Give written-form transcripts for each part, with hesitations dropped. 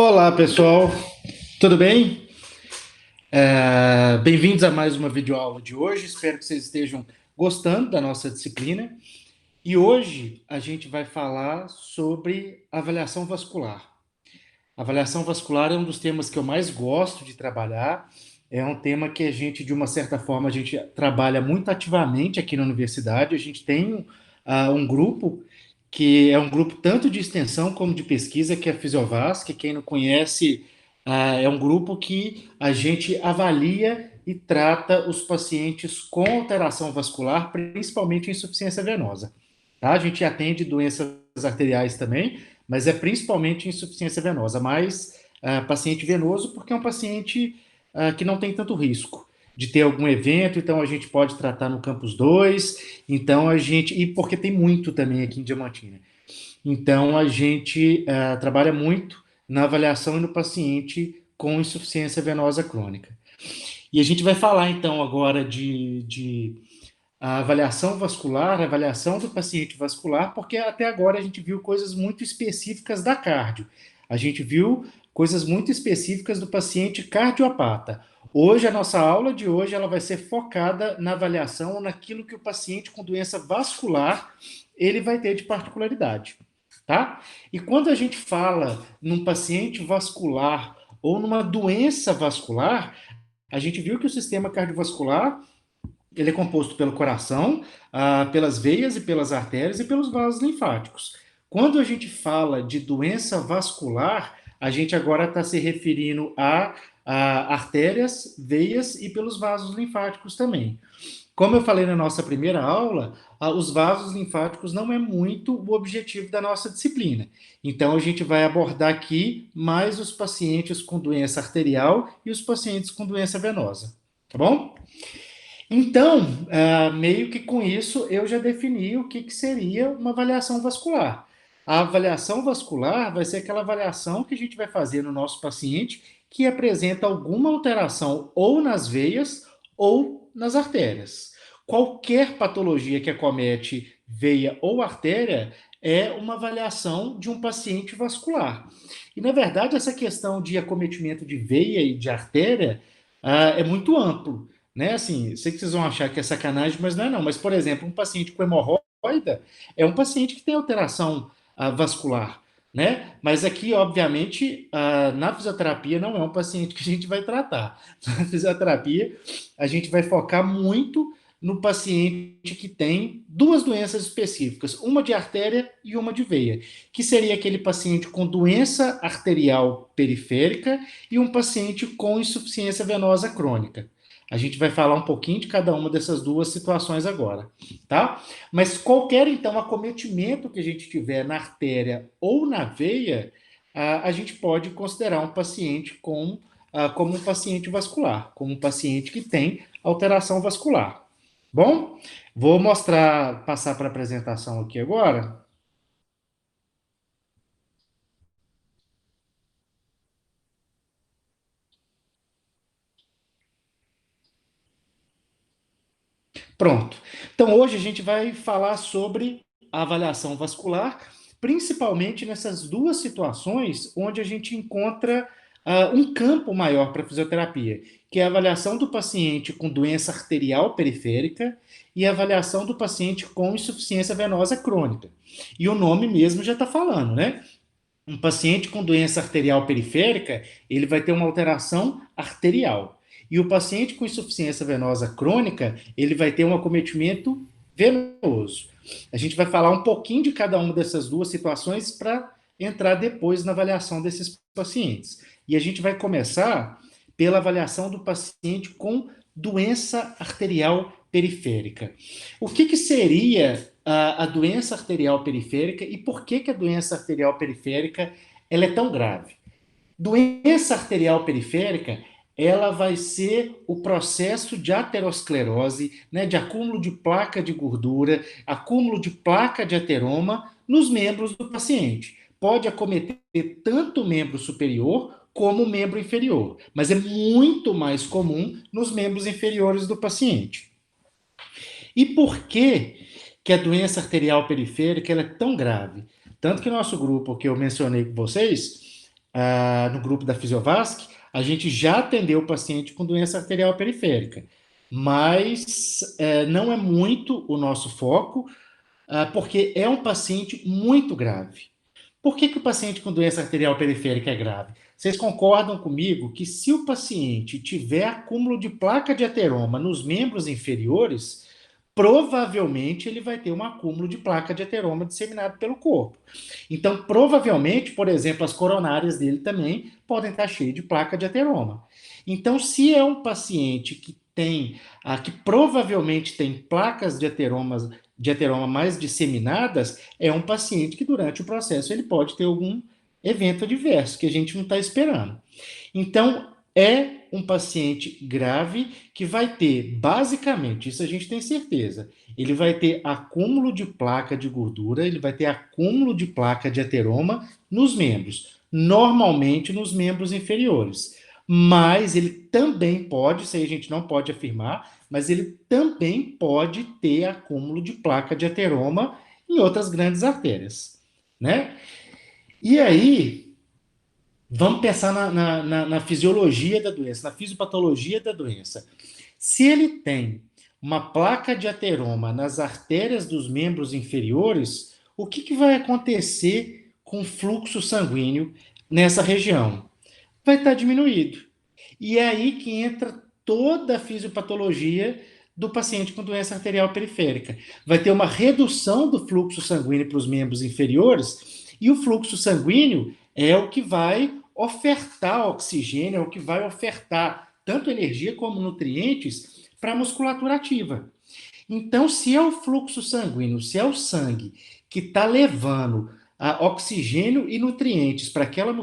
Olá, pessoal, tudo bem? Bem-vindos a mais uma videoaula de hoje. Espero que vocês estejam gostando da nossa disciplina. E hoje a gente vai falar sobre avaliação vascular. Avaliação vascular é um dos temas que eu mais gosto de trabalhar. É um tema que a gente, de uma certa forma, a gente trabalha muito ativamente aqui na universidade. A gente tem um grupo que é um grupo tanto de extensão como de pesquisa, que é a Fisiovasc. Que quem não conhece, é um grupo que a gente avalia e trata os pacientes com alteração vascular, principalmente insuficiência venosa. Tá? A gente atende doenças arteriais também, mas é principalmente insuficiência venosa, mas paciente venoso porque é um paciente que não tem tanto risco de ter algum evento, então a gente pode tratar no Campus 2, então a gente, e porque tem muito também aqui em Diamantina, então a gente trabalha muito na avaliação e no paciente com insuficiência venosa crônica. E a gente vai falar então agora de a avaliação vascular, a avaliação do paciente vascular, porque até agora a gente viu coisas muito específicas da cardio. A gente viu coisas muito específicas do paciente cardiopata. Hoje, a nossa aula de hoje, ela vai ser focada na avaliação, naquilo que o paciente com doença vascular, ele vai ter de particularidade, tá? E quando a gente fala num paciente vascular ou numa doença vascular, a gente viu que o sistema cardiovascular ele é composto pelo coração, pelas veias e pelas artérias e pelos vasos linfáticos. Quando a gente fala de doença vascular, a gente agora está se referindo a artérias, veias e pelos vasos linfáticos também. Como eu falei na nossa primeira aula, os vasos linfáticos não é muito o objetivo da nossa disciplina. Então, a gente vai abordar aqui mais os pacientes com doença arterial e os pacientes com doença venosa. Tá bom? Então, meio que com isso, eu já defini o que seria uma avaliação vascular. A avaliação vascular vai ser aquela avaliação que a gente vai fazer no nosso paciente que apresenta alguma alteração ou nas veias ou nas artérias. Qualquer patologia que acomete veia ou artéria é uma avaliação de um paciente vascular. E, na verdade, essa questão de acometimento de veia e de artéria é muito amplo, né? Assim, sei que vocês vão achar que é sacanagem, mas não é não. Mas, por exemplo, um paciente com hemorroida é um paciente que tem alteração vascular, né? Mas aqui, obviamente, na fisioterapia não é um paciente que a gente vai tratar. Na fisioterapia, a gente vai focar muito no paciente que tem duas doenças específicas, uma de artéria e uma de veia, que seria aquele paciente com doença arterial periférica e um paciente com insuficiência venosa crônica. A gente vai falar um pouquinho de cada uma dessas duas situações agora, tá? Mas qualquer, então, acometimento que a gente tiver na artéria ou na veia, a gente pode considerar um paciente como um paciente vascular, como um paciente que tem alteração vascular. Bom, vou mostrar, passar para a apresentação aqui agora. Pronto. Então, hoje a gente vai falar sobre a avaliação vascular, principalmente nessas duas situações onde a gente encontra um campo maior para a fisioterapia, que é a avaliação do paciente com doença arterial periférica e a avaliação do paciente com insuficiência venosa crônica. E o nome mesmo já está falando, né? Um paciente com doença arterial periférica, ele vai ter uma alteração arterial. E o paciente com insuficiência venosa crônica, ele vai ter um acometimento venoso. A gente vai falar um pouquinho de cada uma dessas duas situações para entrar depois na avaliação desses pacientes. E a gente vai começar pela avaliação do paciente com doença arterial periférica. O que seria a doença arterial periférica e por que a doença arterial periférica ela é tão grave? Doença arterial periférica, ela vai ser o processo de aterosclerose, né, de acúmulo de placa de gordura, acúmulo de placa de ateroma nos membros do paciente. Pode acometer tanto o membro superior como o membro inferior, mas é muito mais comum nos membros inferiores do paciente. E por que a doença arterial periférica ela é tão grave? Tanto que nosso grupo que eu mencionei com vocês, no grupo da Fisiovasc, a gente já atendeu o paciente com doença arterial periférica, mas não é muito o nosso foco, porque é um paciente muito grave. Por que o paciente com doença arterial periférica é grave? Vocês concordam comigo que se o paciente tiver acúmulo de placa de ateroma nos membros inferiores, provavelmente ele vai ter um acúmulo de placa de ateroma disseminado pelo corpo. Então, provavelmente, por exemplo, as coronárias dele também podem estar cheias de placa de ateroma. Então, se é um paciente que que provavelmente tem placas de ateroma mais disseminadas, é um paciente que durante o processo ele pode ter algum evento adverso que a gente não está esperando. Então, é um paciente grave que vai ter, basicamente, isso a gente tem certeza, ele vai ter acúmulo de placa de gordura, ele vai ter acúmulo de placa de ateroma nos membros, normalmente nos membros inferiores. Mas ele também pode, isso aí a gente não pode afirmar, mas ele também pode ter acúmulo de placa de ateroma em outras grandes artérias, né? E aí, vamos pensar na fisiologia da doença, na fisiopatologia da doença. Se ele tem uma placa de ateroma nas artérias dos membros inferiores, o que vai acontecer com o fluxo sanguíneo nessa região? Vai estar diminuído. E é aí que entra toda a fisiopatologia do paciente com doença arterial periférica. Vai ter uma redução do fluxo sanguíneo para os membros inferiores, e o fluxo sanguíneo é o que vai ofertar oxigênio, é o que vai ofertar tanto energia como nutrientes para a musculatura ativa. Então, se é o fluxo sanguíneo, se é o sangue que está levando oxigênio e nutrientes para aquela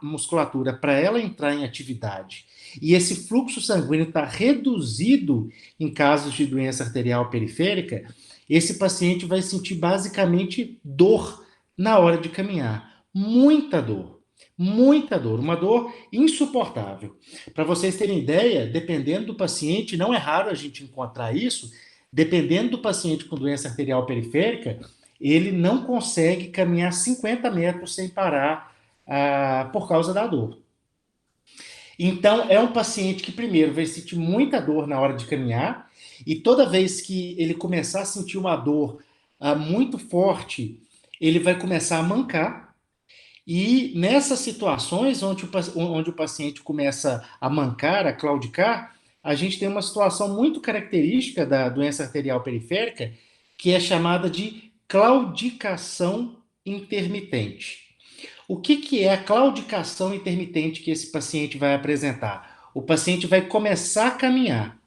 musculatura, para ela entrar em atividade, e esse fluxo sanguíneo está reduzido em casos de doença arterial periférica, esse paciente vai sentir basicamente dor na hora de caminhar. Muita dor, uma dor insuportável. Para vocês terem ideia, dependendo do paciente, não é raro a gente encontrar isso, dependendo do paciente com doença arterial periférica, ele não consegue caminhar 50 metros sem parar por causa da dor. Então, é um paciente que, primeiro, vai sentir muita dor na hora de caminhar, e toda vez que ele começar a sentir uma dor muito forte, ele vai começar a mancar. E nessas situações onde o paciente começa a mancar, a claudicar, a gente tem uma situação muito característica da doença arterial periférica, que é chamada de claudicação intermitente. O que é a claudicação intermitente que esse paciente vai apresentar? O paciente vai começar a caminhar,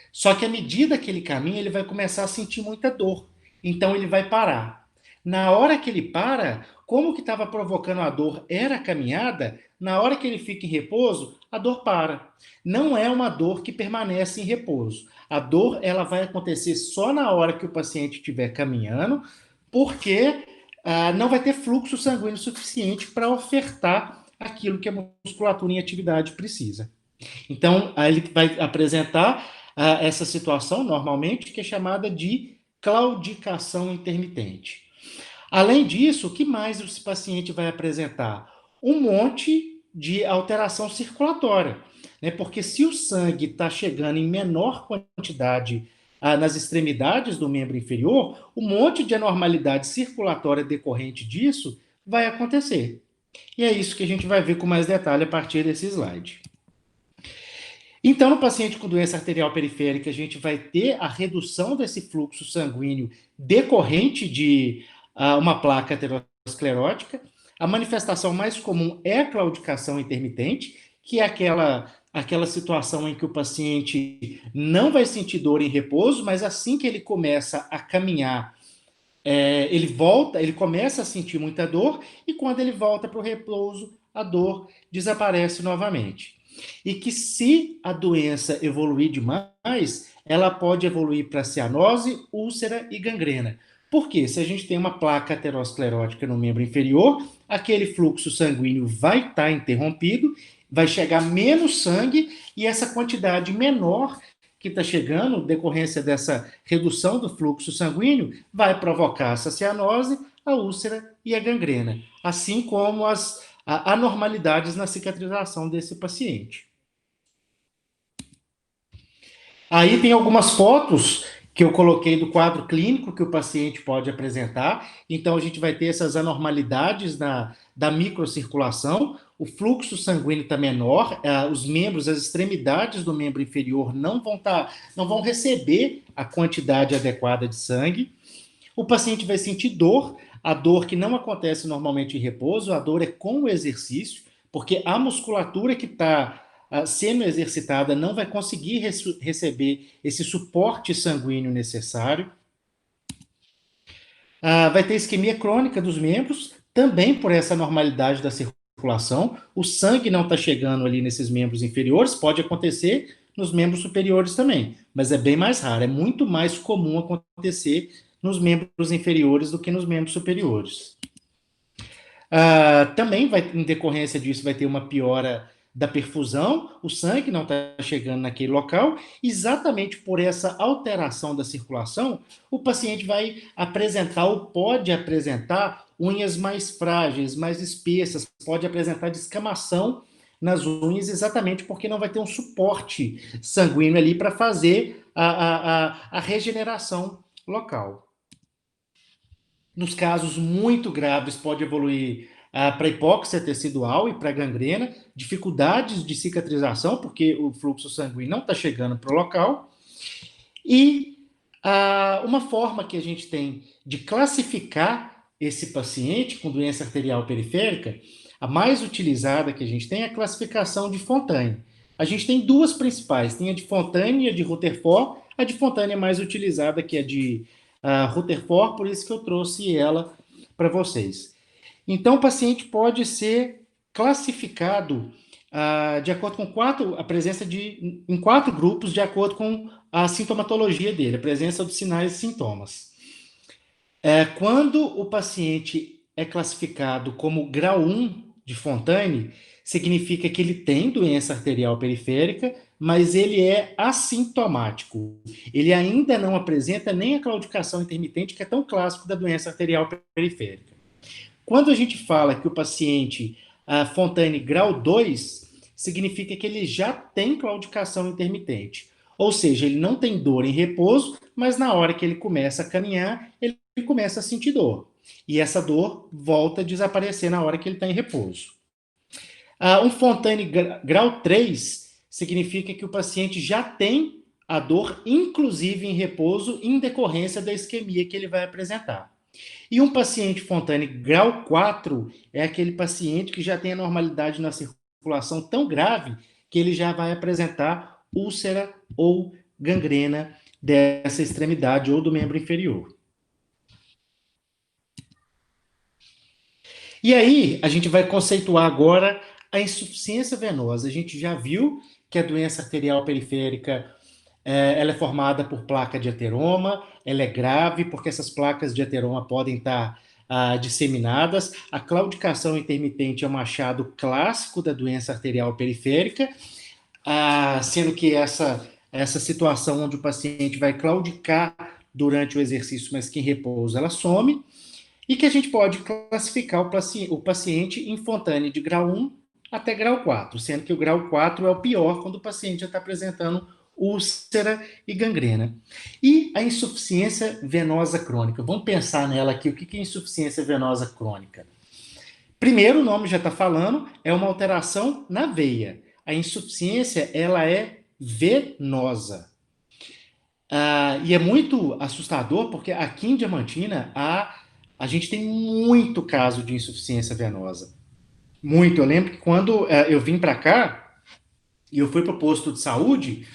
só que à medida que ele caminha, ele vai começar a sentir muita dor. Então ele vai parar. Na hora que ele para, como que estava provocando a dor era a caminhada, na hora que ele fica em repouso, a dor para. Não é uma dor que permanece em repouso. A dor ela vai acontecer só na hora que o paciente estiver caminhando, porque não vai ter fluxo sanguíneo suficiente para ofertar aquilo que a musculatura em atividade precisa. Então, aí ele vai apresentar essa situação, normalmente, que é chamada de claudicação intermitente. Além disso, o que mais esse paciente vai apresentar? Um monte de alteração circulatória, né? Porque se o sangue está chegando em menor quantidade nas extremidades do membro inferior, um monte de anormalidade circulatória decorrente disso vai acontecer. E é isso que a gente vai ver com mais detalhe a partir desse slide. Então, no paciente com doença arterial periférica, a gente vai ter a redução desse fluxo sanguíneo decorrente de uma placa aterosclerótica. A manifestação mais comum é a claudicação intermitente, que é aquela situação em que o paciente não vai sentir dor em repouso, mas assim que ele começa a caminhar, ele começa a sentir muita dor, e quando ele volta para o repouso, a dor desaparece novamente. E que se a doença evoluir demais, ela pode evoluir para cianose, úlcera e gangrena. Por quê? Se a gente tem uma placa aterosclerótica no membro inferior, aquele fluxo sanguíneo vai estar interrompido, vai chegar menos sangue, e essa quantidade menor que está chegando, decorrência dessa redução do fluxo sanguíneo, vai provocar essa cianose, a úlcera e a gangrena. Assim como anormalidades na cicatrização desse paciente. Aí tem algumas fotos que eu coloquei do quadro clínico que o paciente pode apresentar. Então, a gente vai ter essas anormalidades da microcirculação, o fluxo sanguíneo está menor, os membros, as extremidades do membro inferior não vão receber a quantidade adequada de sangue. O paciente vai sentir dor, a dor que não acontece normalmente em repouso, a dor é com o exercício, porque a musculatura que está sendo exercitada não vai conseguir receber esse suporte sanguíneo necessário. Vai ter isquemia crônica dos membros, também por essa normalidade da circulação. O sangue não está chegando ali nesses membros inferiores, pode acontecer nos membros superiores também, mas é bem mais raro, é muito mais comum acontecer nos membros inferiores do que nos membros superiores. Também vai, em decorrência disso, vai ter uma piora da perfusão, o sangue não está chegando naquele local, exatamente por essa alteração da circulação, o paciente vai apresentar ou pode apresentar unhas mais frágeis, mais espessas, pode apresentar descamação nas unhas, exatamente porque não vai ter um suporte sanguíneo ali para fazer a regeneração local. Nos casos muito graves, pode evoluir para hipóxia tecidual e para gangrena, dificuldades de cicatrização, porque o fluxo sanguíneo não está chegando para o local. E uma forma que a gente tem de classificar esse paciente com doença arterial periférica, a mais utilizada que a gente tem é a classificação de Fontaine. A gente tem duas principais, tem a de Fontaine e a de Rutherford. A de Fontaine é mais utilizada que a de Rutherford, por isso que eu trouxe ela para vocês. Então, o paciente pode ser classificado de acordo com a presença em 4 grupos, de acordo com a sintomatologia dele, a presença dos sinais e sintomas. Quando o paciente é classificado como grau 1 de Fontaine, significa que ele tem doença arterial periférica, mas ele é assintomático. Ele ainda não apresenta nem a claudicação intermitente, que é tão clássico da doença arterial periférica. Quando a gente fala que o paciente Fontaine grau 2, significa que ele já tem claudicação intermitente. Ou seja, ele não tem dor em repouso, mas na hora que ele começa a caminhar, ele começa a sentir dor. E essa dor volta a desaparecer na hora que ele está em repouso. Um Fontaine grau 3 significa que o paciente já tem a dor, inclusive em repouso, em decorrência da isquemia que ele vai apresentar. E um paciente Fontaine grau 4 é aquele paciente que já tem a normalidade na circulação tão grave que ele já vai apresentar úlcera ou gangrena dessa extremidade ou do membro inferior. E aí, a gente vai conceituar agora a insuficiência venosa. A gente já viu que a doença arterial periférica ela é formada por placa de ateroma, ela é grave porque essas placas de ateroma podem estar disseminadas. A claudicação intermitente é um achado clássico da doença arterial periférica, sendo que essa situação onde o paciente vai claudicar durante o exercício, mas que em repouso ela some, e que a gente pode classificar o paciente em Fontaine de grau 1 até grau 4, sendo que o grau 4 é o pior quando o paciente já está apresentando úlcera e gangrena. E a insuficiência venosa crônica. Vamos pensar nela aqui. O que é insuficiência venosa crônica? Primeiro, o nome já está falando, é uma alteração na veia. A insuficiência, ela é venosa. E é muito assustador, porque aqui em Diamantina, a gente tem muito caso de insuficiência venosa. Muito. Eu lembro que quando eu vim para cá, e eu fui para o posto de saúde,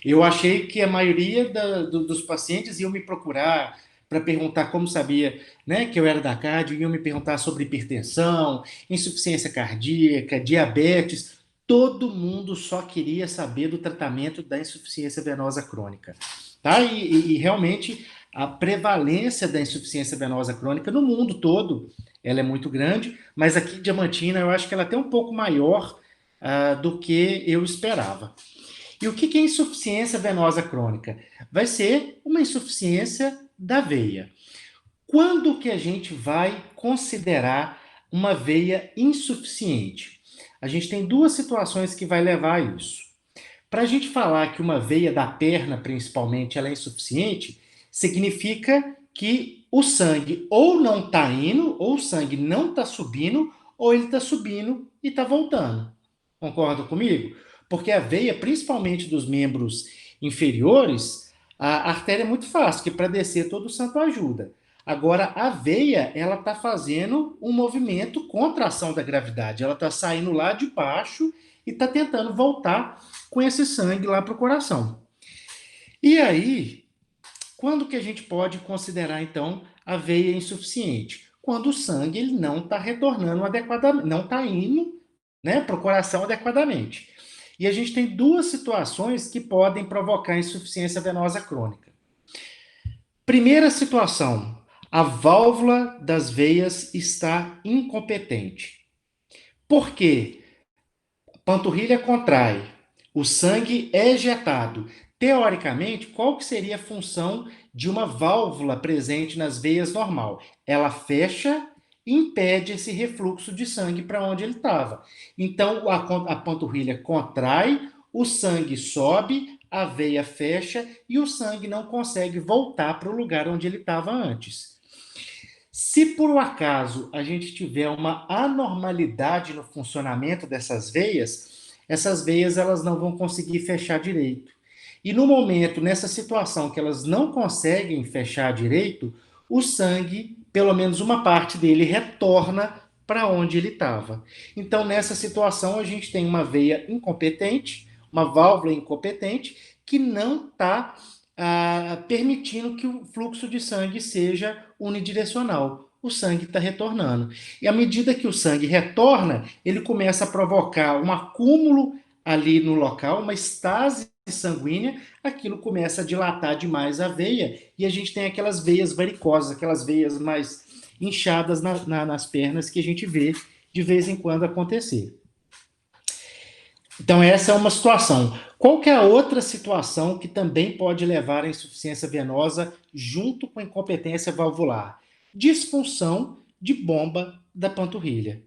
eu achei que a maioria dos pacientes iam me procurar para perguntar como sabia, né, que eu era da cardio, iam me perguntar sobre hipertensão, insuficiência cardíaca, diabetes. Todo mundo só queria saber do tratamento da insuficiência venosa crônica. Tá? E realmente a prevalência da insuficiência venosa crônica no mundo todo ela é muito grande, mas aqui em Diamantina eu acho que ela é até um pouco maior do que eu esperava. E o que é insuficiência venosa crônica? Vai ser uma insuficiência da veia. Quando que a gente vai considerar uma veia insuficiente? A gente tem duas situações que vai levar a isso. Para a gente falar que uma veia da perna, principalmente, ela é insuficiente, significa que o sangue ou não está indo, ou o sangue não está subindo, ou ele está subindo e está voltando. Concorda comigo? Porque a veia, principalmente dos membros inferiores, a artéria é muito fácil, que para descer todo o santo ajuda. Agora, a veia, ela está fazendo um movimento contra a ação da gravidade. Ela está saindo lá de baixo e está tentando voltar com esse sangue lá para o coração. E aí, quando que a gente pode considerar, então, a veia insuficiente? Quando o sangue ele não está retornando adequadamente, não está indo, né, para o coração adequadamente. E a gente tem duas situações que podem provocar insuficiência venosa crônica. Primeira situação, a válvula das veias está incompetente. Por quê? Panturrilha contrai, o sangue é ejetado. Teoricamente, qual que seria a função de uma válvula presente nas veias normal? Ela fecha e impede esse refluxo de sangue para onde ele estava. Então, a panturrilha contrai, o sangue sobe, a veia fecha e o sangue não consegue voltar para o lugar onde ele estava antes. Se por um acaso a gente tiver uma anormalidade no funcionamento dessas veias, essas veias elas não vão conseguir fechar direito. E no momento, nessa situação que elas não conseguem fechar direito, o sangue, pelo menos uma parte dele, retorna para onde ele estava. Então, nessa situação, a gente tem uma veia incompetente, uma válvula incompetente, que não está permitindo que o fluxo de sangue seja unidirecional. O sangue está retornando. E à medida que o sangue retorna, ele começa a provocar um acúmulo ali no local, uma estase sanguínea, aquilo começa a dilatar demais a veia e a gente tem aquelas veias varicosas, aquelas veias mais inchadas nas pernas que a gente vê de vez em quando acontecer. Então, essa é uma situação. Qual que é a outra situação que também pode levar à insuficiência venosa junto com a incompetência valvular? Disfunção de bomba da panturrilha.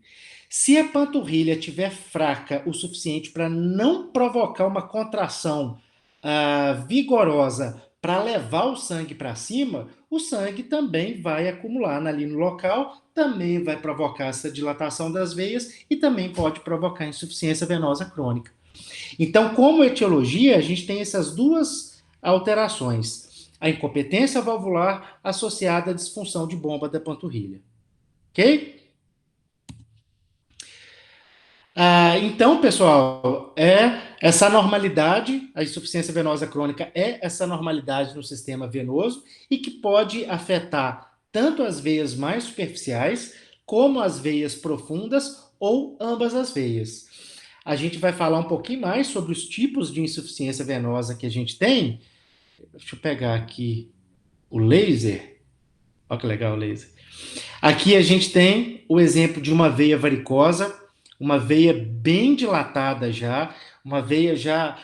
Se a panturrilha estiver fraca o suficiente para não provocar uma contração vigorosa para levar o sangue para cima, o sangue também vai acumular ali no local, também vai provocar essa dilatação das veias e também pode provocar insuficiência venosa crônica. Então, como etiologia, a gente tem essas duas alterações. A incompetência valvular associada à disfunção de bomba da panturrilha. Ok? Então, pessoal, essa anormalidade, a insuficiência venosa crônica é essa anormalidade no sistema venoso e que pode afetar tanto as veias mais superficiais como as veias profundas ou ambas as veias. A gente vai falar um pouquinho mais sobre os tipos de insuficiência venosa que a gente tem. Deixa eu pegar aqui o laser. Olha que legal o laser. Aqui a gente tem o exemplo de uma veia varicosa, uma veia bem dilatada já, uma veia já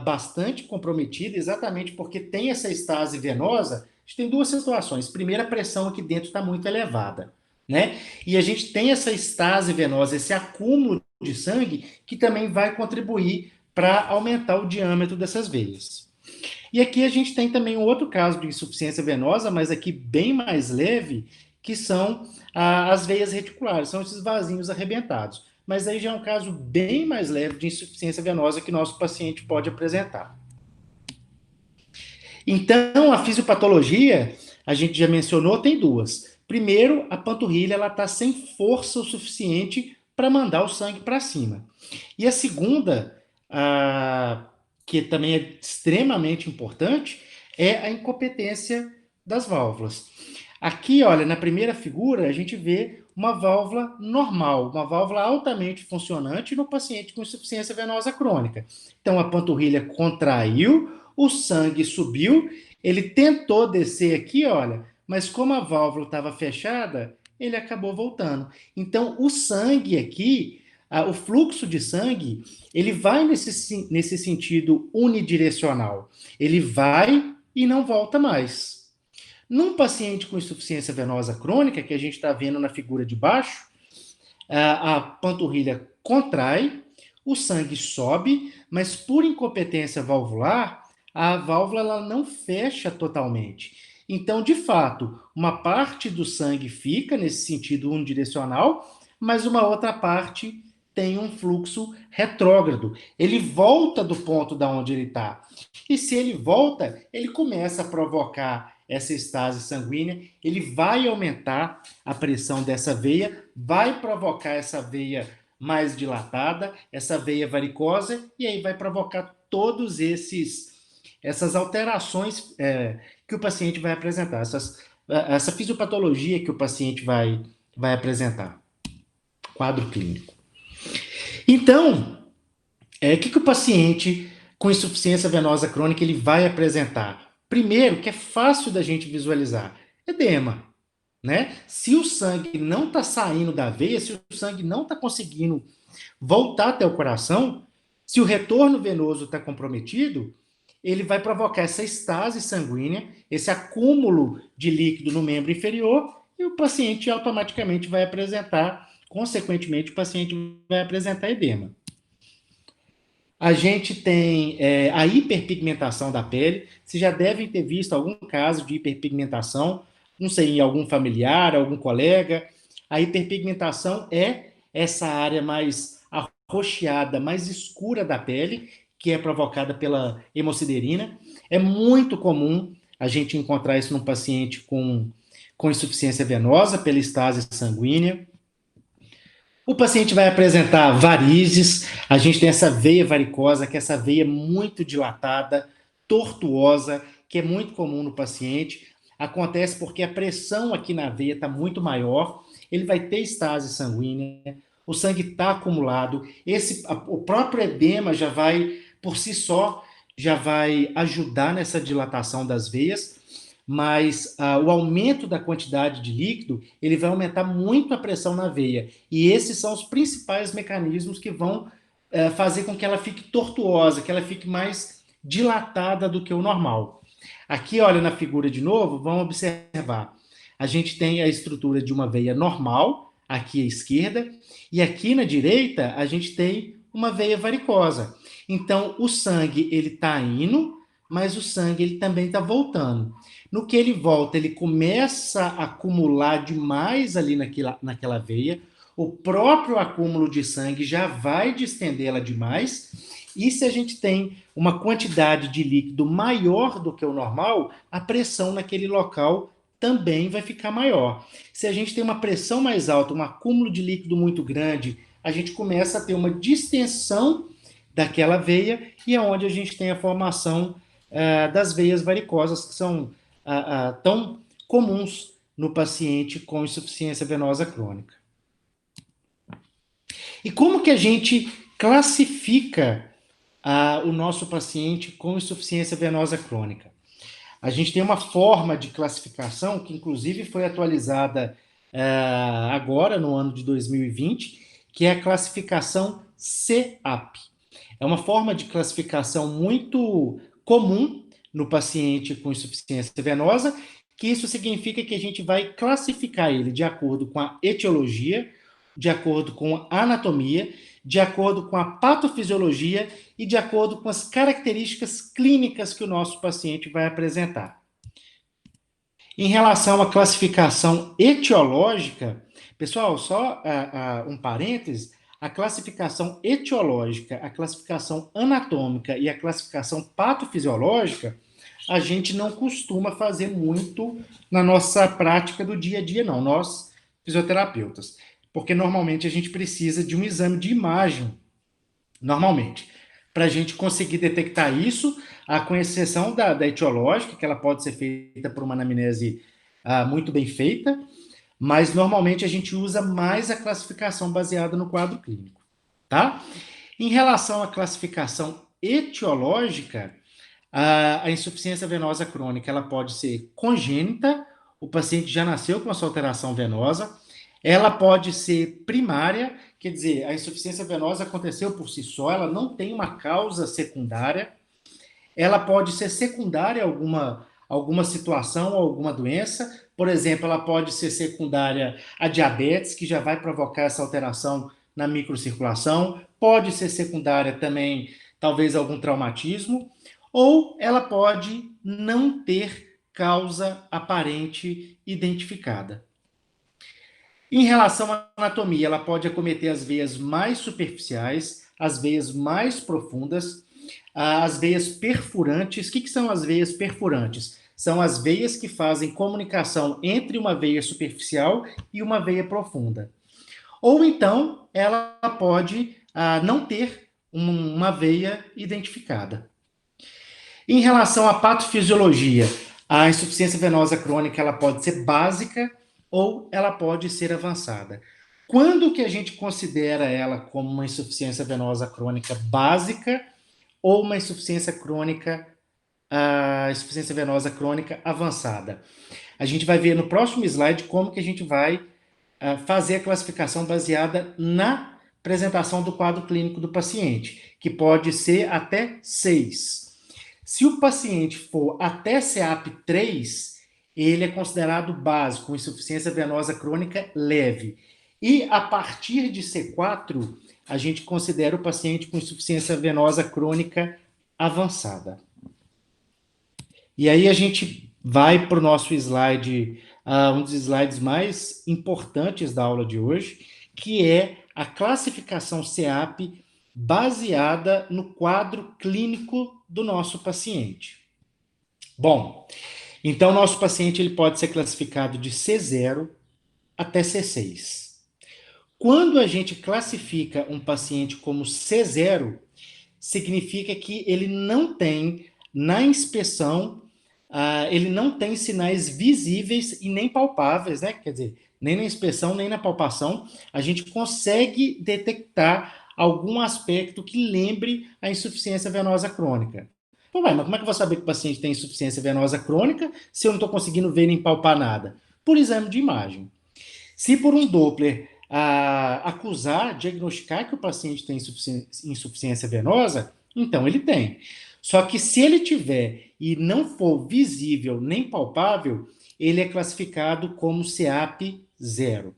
bastante comprometida, exatamente porque tem essa estase venosa. A gente tem duas situações. Primeiro, a pressão aqui dentro está muito elevada, né? E a gente tem essa estase venosa, esse acúmulo de sangue, que também vai contribuir para aumentar o diâmetro dessas veias. E aqui a gente tem também um outro caso de insuficiência venosa, mas aqui bem mais leve, que são as veias reticulares, são esses vasinhos arrebentados. Mas aí já é um caso bem mais leve de insuficiência venosa que nosso paciente pode apresentar. Então, a fisiopatologia, a gente já mencionou, tem duas. Primeiro, a panturrilha está sem força o suficiente para mandar o sangue para cima. E a segunda, que também é extremamente importante, é a incompetência das válvulas. Aqui, olha, na primeira figura, a gente vê uma válvula normal, uma válvula altamente funcionante no paciente com insuficiência venosa crônica. Então, a panturrilha contraiu, o sangue subiu, ele tentou descer aqui, olha, mas como a válvula estava fechada, ele acabou voltando. Então, o sangue aqui, o fluxo de sangue, ele vai nesse sentido unidirecional. Ele vai e não volta mais. Num paciente com insuficiência venosa crônica, que a gente está vendo na figura de baixo, a panturrilha contrai, o sangue sobe, mas por incompetência valvular, a válvula ela não fecha totalmente. Então, de fato, uma parte do sangue fica nesse sentido unidirecional, mas uma outra parte tem um fluxo retrógrado. Ele volta do ponto da onde ele está. E se ele volta, ele começa a provocar essa estase sanguínea, ele vai aumentar a pressão dessa veia, vai provocar essa veia mais dilatada, essa veia varicosa, e aí vai provocar todos essas alterações que o paciente vai apresentar, essa fisiopatologia que o paciente vai apresentar, quadro clínico. Então, que o paciente com insuficiência venosa crônica ele vai apresentar? Primeiro, que é fácil da gente visualizar, edema. Né? Se o sangue não está saindo da veia, se o sangue não está conseguindo voltar até o coração, se o retorno venoso está comprometido, ele vai provocar essa estase sanguínea, esse acúmulo de líquido no membro inferior, e o paciente automaticamente vai apresentar, consequentemente, o paciente vai apresentar edema. A gente tem a hiperpigmentação da pele. Vocês já devem ter visto algum caso de hiperpigmentação, não sei, em algum familiar, algum colega. A hiperpigmentação é essa área mais arroxeada, mais escura da pele, que é provocada pela hemosiderina. É muito comum a gente encontrar isso num paciente com insuficiência venosa, pela estase sanguínea. O paciente vai apresentar varizes, a gente tem essa veia varicosa, que é essa veia muito dilatada, tortuosa, que é muito comum no paciente. Acontece porque a pressão aqui na veia está muito maior, ele vai ter estase sanguínea, o sangue está acumulado, o próprio edema já vai, por si só, já vai ajudar nessa dilatação das veias, mas o aumento da quantidade de líquido, ele vai aumentar muito a pressão na veia. E esses são os principais mecanismos que vão fazer com que ela fique tortuosa, que ela fique mais dilatada do que o normal. Aqui, olha na figura de novo, vamos observar. A gente tem a estrutura de uma veia normal, aqui à esquerda, e aqui na direita a gente tem uma veia varicosa. Então, o sangue ele está indo, mas o sangue ele também está voltando. No que ele volta, ele começa a acumular demais ali naquela veia, o próprio acúmulo de sangue já vai distendê-la demais, e se a gente tem uma quantidade de líquido maior do que o normal, a pressão naquele local também vai ficar maior. Se a gente tem uma pressão mais alta, um acúmulo de líquido muito grande, a gente começa a ter uma distensão daquela veia, e é onde a gente tem a formação das veias varicosas, que são tão comuns no paciente com insuficiência venosa crônica. E como que a gente classifica o nosso paciente com insuficiência venosa crônica? A gente tem uma forma de classificação que, inclusive, foi atualizada agora, no ano de 2020, que é a classificação CEAP. É uma forma de classificação muito comum no paciente com insuficiência venosa, que isso significa que a gente vai classificar ele de acordo com a etiologia, de acordo com a anatomia, de acordo com a patofisiologia e de acordo com as características clínicas que o nosso paciente vai apresentar. Em relação à classificação etiológica, pessoal, só um parêntese, a classificação etiológica, a classificação anatômica e a classificação patofisiológica, a gente não costuma fazer muito na nossa prática do dia a dia, não, nós fisioterapeutas, porque normalmente a gente precisa de um exame de imagem, normalmente, para a gente conseguir detectar isso, com exceção da etiológica, que ela pode ser feita por uma anamnese muito bem feita, mas normalmente a gente usa mais a classificação baseada no quadro clínico, tá? Em relação à classificação etiológica, a insuficiência venosa crônica, ela pode ser congênita, o paciente já nasceu com essa alteração venosa, ela pode ser primária, quer dizer, a insuficiência venosa aconteceu por si só, ela não tem uma causa secundária, ela pode ser secundária a alguma situação ou alguma doença. Por exemplo, ela pode ser secundária a diabetes, que já vai provocar essa alteração na microcirculação, pode ser secundária também, talvez, algum traumatismo, ou ela pode não ter causa aparente identificada. Em relação à anatomia, ela pode acometer as veias mais superficiais, as veias mais profundas, as veias perfurantes. O que são as veias perfurantes? São as veias que fazem comunicação entre uma veia superficial e uma veia profunda. Ou então, ela pode não ter uma veia identificada. Em relação à patofisiologia, a insuficiência venosa crônica ela pode ser básica ou ela pode ser avançada. Quando que a gente considera ela como uma insuficiência venosa crônica básica ou uma insuficiência venosa crônica avançada? A gente vai ver no próximo slide como que a gente vai fazer a classificação baseada na apresentação do quadro clínico do paciente, que pode ser até 6. Se o paciente for até CEAP 3, ele é considerado básico, com insuficiência venosa crônica leve. E a partir de C4, a gente considera o paciente com insuficiência venosa crônica avançada. E aí a gente vai para o nosso slide, um dos slides mais importantes da aula de hoje, que é a classificação CEAP baseada no quadro clínico do nosso paciente. Bom, então nosso paciente ele pode ser classificado de C0 até C6. Quando a gente classifica um paciente como C0, significa que ele não tem, na inspeção, ele não tem sinais visíveis e nem palpáveis, né? Quer dizer, nem na inspeção, nem na palpação, a gente consegue detectar algum aspecto que lembre a insuficiência venosa crônica. Pô, mas como é que eu vou saber que o paciente tem insuficiência venosa crônica se eu não estou conseguindo ver nem palpar nada? Por exame de imagem. Se por um Doppler acusar, diagnosticar que o paciente tem insuficiência venosa, então ele tem. Só que se ele tiver e não for visível nem palpável, ele é classificado como CEAP 0.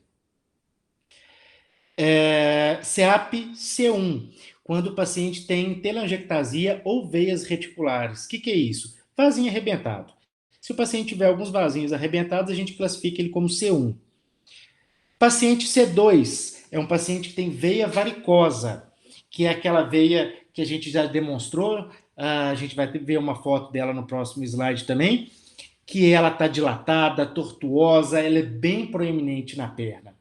CEAP C1, quando o paciente tem telangiectasia ou veias reticulares. O que é isso? Vasinho arrebentado. Se o paciente tiver alguns vasinhos arrebentados, a gente classifica ele como C1. Paciente C2 é um paciente que tem veia varicosa, que é aquela veia que a gente já demonstrou, a gente vai ver uma foto dela no próximo slide também, que ela está dilatada, tortuosa, ela é bem proeminente na perna.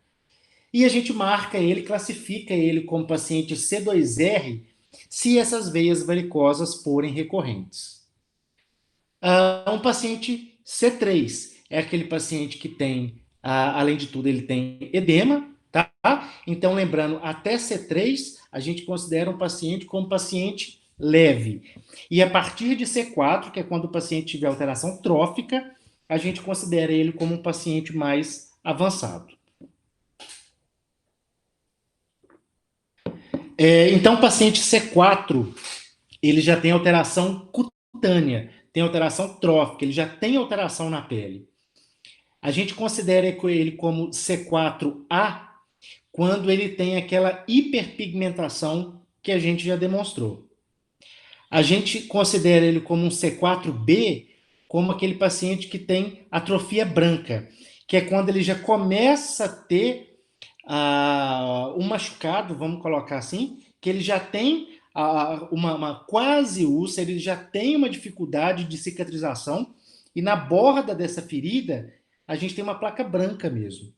E a gente marca ele, classifica ele como paciente C2R, se essas veias varicosas forem recorrentes. Um paciente C3 é aquele paciente que tem, além de tudo, ele tem edema, tá? Então, lembrando, até C3, a gente considera um paciente como paciente leve. E a partir de C4, que é quando o paciente tiver alteração trófica, a gente considera ele como um paciente mais avançado. Então, o paciente C4, ele já tem alteração cutânea, tem alteração trófica, ele já tem alteração na pele. A gente considera ele como C4A quando ele tem aquela hiperpigmentação que a gente já demonstrou. A gente considera ele como um C4B como aquele paciente que tem atrofia branca, que é quando ele já começa a ter um machucado, vamos colocar assim, que ele já tem uma quase úlcera, ele já tem uma dificuldade de cicatrização, e na borda dessa ferida, a gente tem uma placa branca mesmo.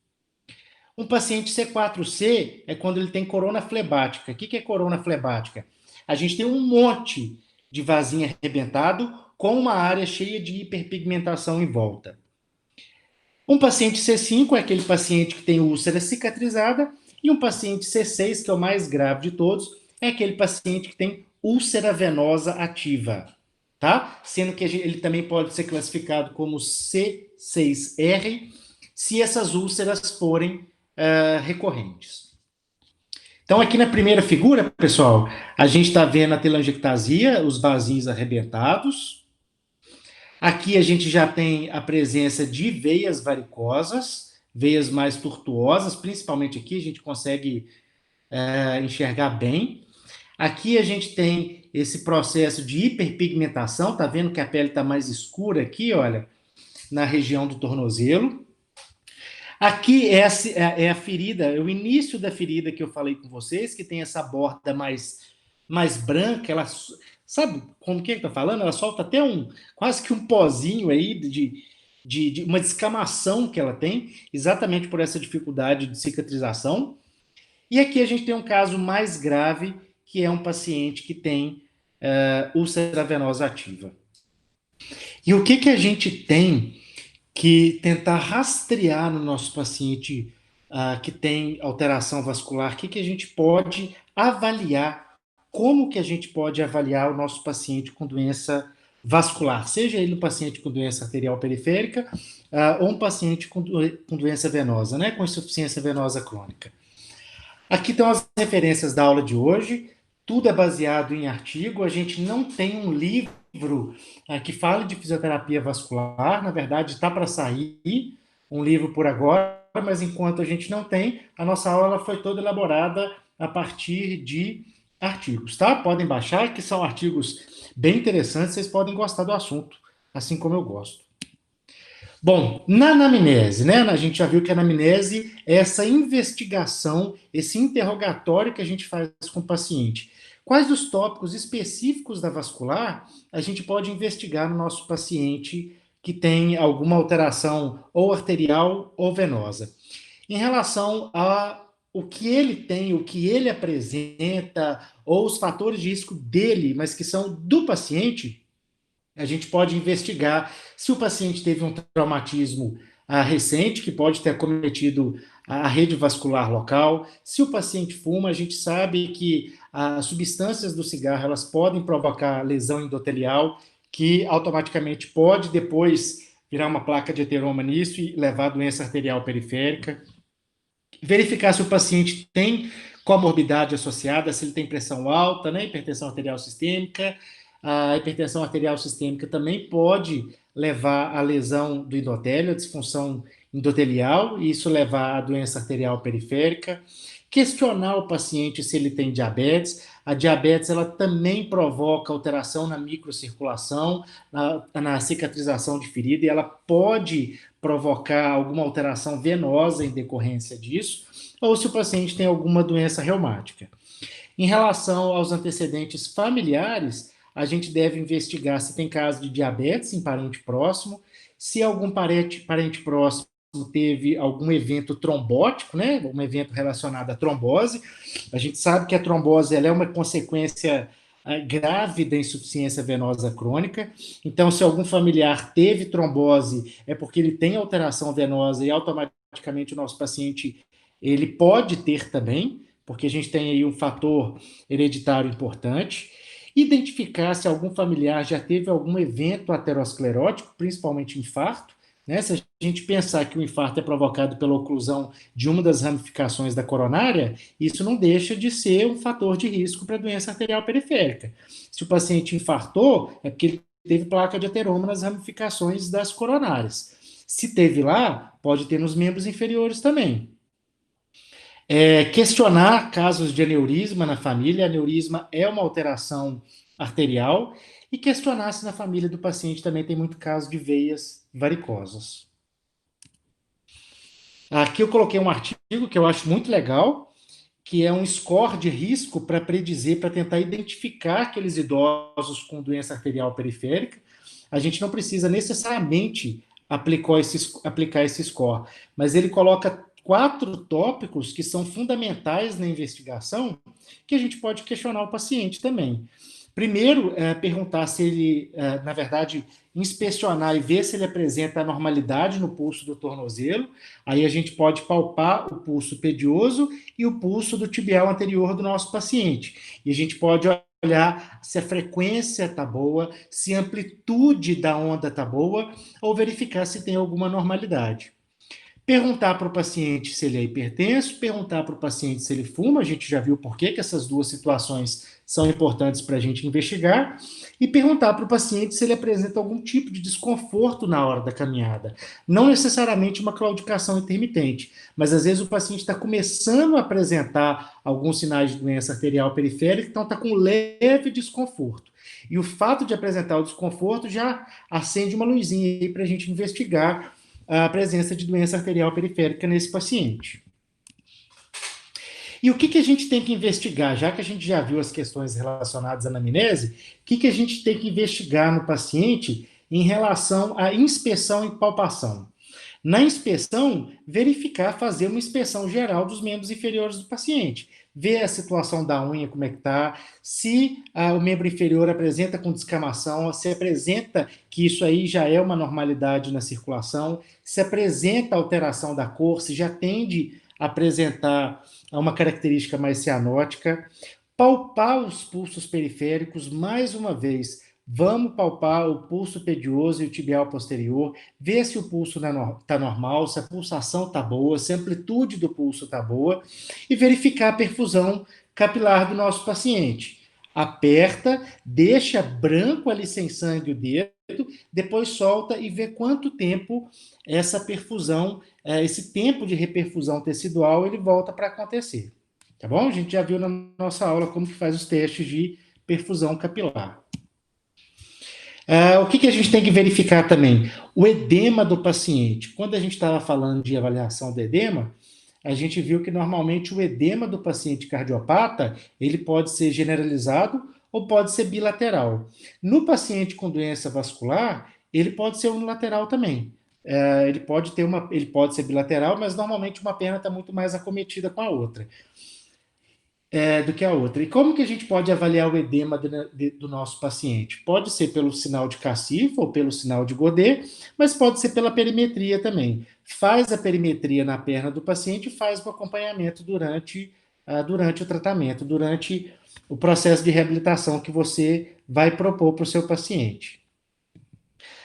Um paciente C4C é quando ele tem corona flebática. O que é corona flebática? A gente tem um monte de vasinho arrebentado com uma área cheia de hiperpigmentação em volta. Um paciente C5 é aquele paciente que tem úlcera cicatrizada, e um paciente C6, que é o mais grave de todos, é aquele paciente que tem úlcera venosa ativa, tá? Sendo que ele também pode ser classificado como C6R, se essas úlceras forem recorrentes. Então, aqui na primeira figura, pessoal, a gente está vendo a telangiectasia, os vasinhos arrebentados. Aqui a gente já tem a presença de veias varicosas, veias mais tortuosas, principalmente aqui a gente consegue enxergar bem. Aqui a gente tem esse processo de hiperpigmentação, tá vendo que a pele está mais escura aqui, olha, na região do tornozelo. Aqui é a ferida, é o início da ferida que eu falei com vocês, que tem essa borda mais branca, ela, sabe como que tá falando? Ela solta até quase que um pozinho aí de uma descamação que ela tem, exatamente por essa dificuldade de cicatrização. E aqui a gente tem um caso mais grave, que é um paciente que tem úlcera venosa ativa. E o que a gente tem que tentar rastrear no nosso paciente que tem alteração vascular? O que a gente pode avaliar? Como que a gente pode avaliar o nosso paciente com doença vascular? Seja ele um paciente com doença arterial periférica ou um paciente com doença venosa, né? Com insuficiência venosa crônica. Aqui estão as referências da aula de hoje. Tudo é baseado em artigo. A gente não tem um livro que fale de fisioterapia vascular. Na verdade, está para sair um livro por agora, mas enquanto a gente não tem, a nossa aula foi toda elaborada a partir de artigos, tá? Podem baixar, que são artigos bem interessantes. Vocês podem gostar do assunto, assim como eu gosto. Bom, na anamnese, né? A gente já viu que a anamnese é essa investigação, esse interrogatório que a gente faz com o paciente. Quais os tópicos específicos da vascular a gente pode investigar no nosso paciente que tem alguma alteração ou arterial ou venosa? Em relação a o que ele tem, o que ele apresenta, ou os fatores de risco dele, mas que são do paciente, a gente pode investigar se o paciente teve um traumatismo recente, que pode ter acometido a rede vascular local. Se o paciente fuma, a gente sabe que as substâncias do cigarro elas podem provocar lesão endotelial, que automaticamente pode depois virar uma placa de ateroma nisso e levar a doença arterial periférica. Verificar se o paciente tem comorbidade associada, se ele tem pressão alta, né, hipertensão arterial sistêmica. A hipertensão arterial sistêmica também pode levar à lesão do endotélio, a disfunção endotelial, e isso levar à doença arterial periférica. Questionar o paciente se ele tem diabetes. A diabetes ela também provoca alteração na microcirculação, na cicatrização de ferida, e ela pode provocar alguma alteração venosa em decorrência disso, ou se o paciente tem alguma doença reumática. Em relação aos antecedentes familiares, a gente deve investigar se tem caso de diabetes em parente próximo, se algum parente próximo teve algum evento trombótico, né, um evento relacionado à trombose. A gente sabe que a trombose ela é uma consequência grave da insuficiência venosa crônica. Então, se algum familiar teve trombose, é porque ele tem alteração venosa e automaticamente o nosso paciente ele pode ter também, porque a gente tem aí um fator hereditário importante. Identificar se algum familiar já teve algum evento aterosclerótico, principalmente infarto, né? Se a gente pensar que o infarto é provocado pela oclusão de uma das ramificações da coronária, isso não deixa de ser um fator de risco para a doença arterial periférica. Se o paciente infartou, é porque ele teve placa de ateroma nas ramificações das coronárias. Se teve lá, pode ter nos membros inferiores também. Questionar casos de aneurisma na família. Aneurisma é uma alteração arterial. E questionar se na família do paciente também tem muito caso de veias varicosas. Aqui eu coloquei um artigo que eu acho muito legal, que é um score de risco para predizer, para tentar identificar aqueles idosos com doença arterial periférica. A gente não precisa necessariamente aplicar esse score, mas ele coloca 4 tópicos que são fundamentais na investigação, que a gente pode questionar o paciente também. Primeiro, perguntar se ele, na verdade, inspecionar e ver se ele apresenta anormalidade no pulso do tornozelo. Aí a gente pode palpar o pulso pedioso e o pulso do tibial anterior do nosso paciente. E a gente pode olhar se a frequência está boa, se a amplitude da onda está boa, ou verificar se tem alguma anormalidade. Perguntar para o paciente se ele é hipertenso, perguntar para o paciente se ele fuma, a gente já viu por que essas duas situações são importantes para a gente investigar, e perguntar para o paciente se ele apresenta algum tipo de desconforto na hora da caminhada. Não necessariamente uma claudicação intermitente, mas às vezes o paciente está começando a apresentar alguns sinais de doença arterial periférica, então está com leve desconforto. E o fato de apresentar o desconforto já acende uma luzinha aí para a gente investigar a presença de doença arterial periférica nesse paciente. E o que a gente tem que investigar? Já que a gente já viu as questões relacionadas à anamnese, o que a gente tem que investigar no paciente em relação à inspeção e palpação? Na inspeção, verificar, fazer uma inspeção geral dos membros inferiores do paciente. Ver a situação da unha, como é que está, se o membro inferior apresenta com descamação, se apresenta que isso aí já é uma normalidade na circulação, se apresenta alteração da cor, se já tende a apresentar uma característica mais cianótica. Palpar os pulsos periféricos, mais uma vez, vamos palpar o pulso pedioso e o tibial posterior, ver se o pulso está normal, se a pulsação está boa, se a amplitude do pulso está boa, e verificar a perfusão capilar do nosso paciente. Aperta, deixa branco ali sem sangue o dedo, depois solta e vê quanto tempo essa perfusão, esse tempo de reperfusão tecidual, ele volta para acontecer. Tá bom? A gente já viu na nossa aula como que faz os testes de perfusão capilar. O que a gente tem que verificar também? O edema do paciente. Quando a gente estava falando de avaliação do edema, a gente viu que normalmente o edema do paciente cardiopata, ele pode ser generalizado ou pode ser bilateral. No paciente com doença vascular, ele pode ser unilateral também. Ele pode ser bilateral, mas normalmente uma perna está muito mais acometida com a outra. Do que a outra. E como que a gente pode avaliar o edema do nosso paciente? Pode ser pelo sinal de Cassif ou pelo sinal de Godet, mas pode ser pela perimetria também. Faz a perimetria na perna do paciente e faz o acompanhamento durante o tratamento, durante o processo de reabilitação que você vai propor para o seu paciente.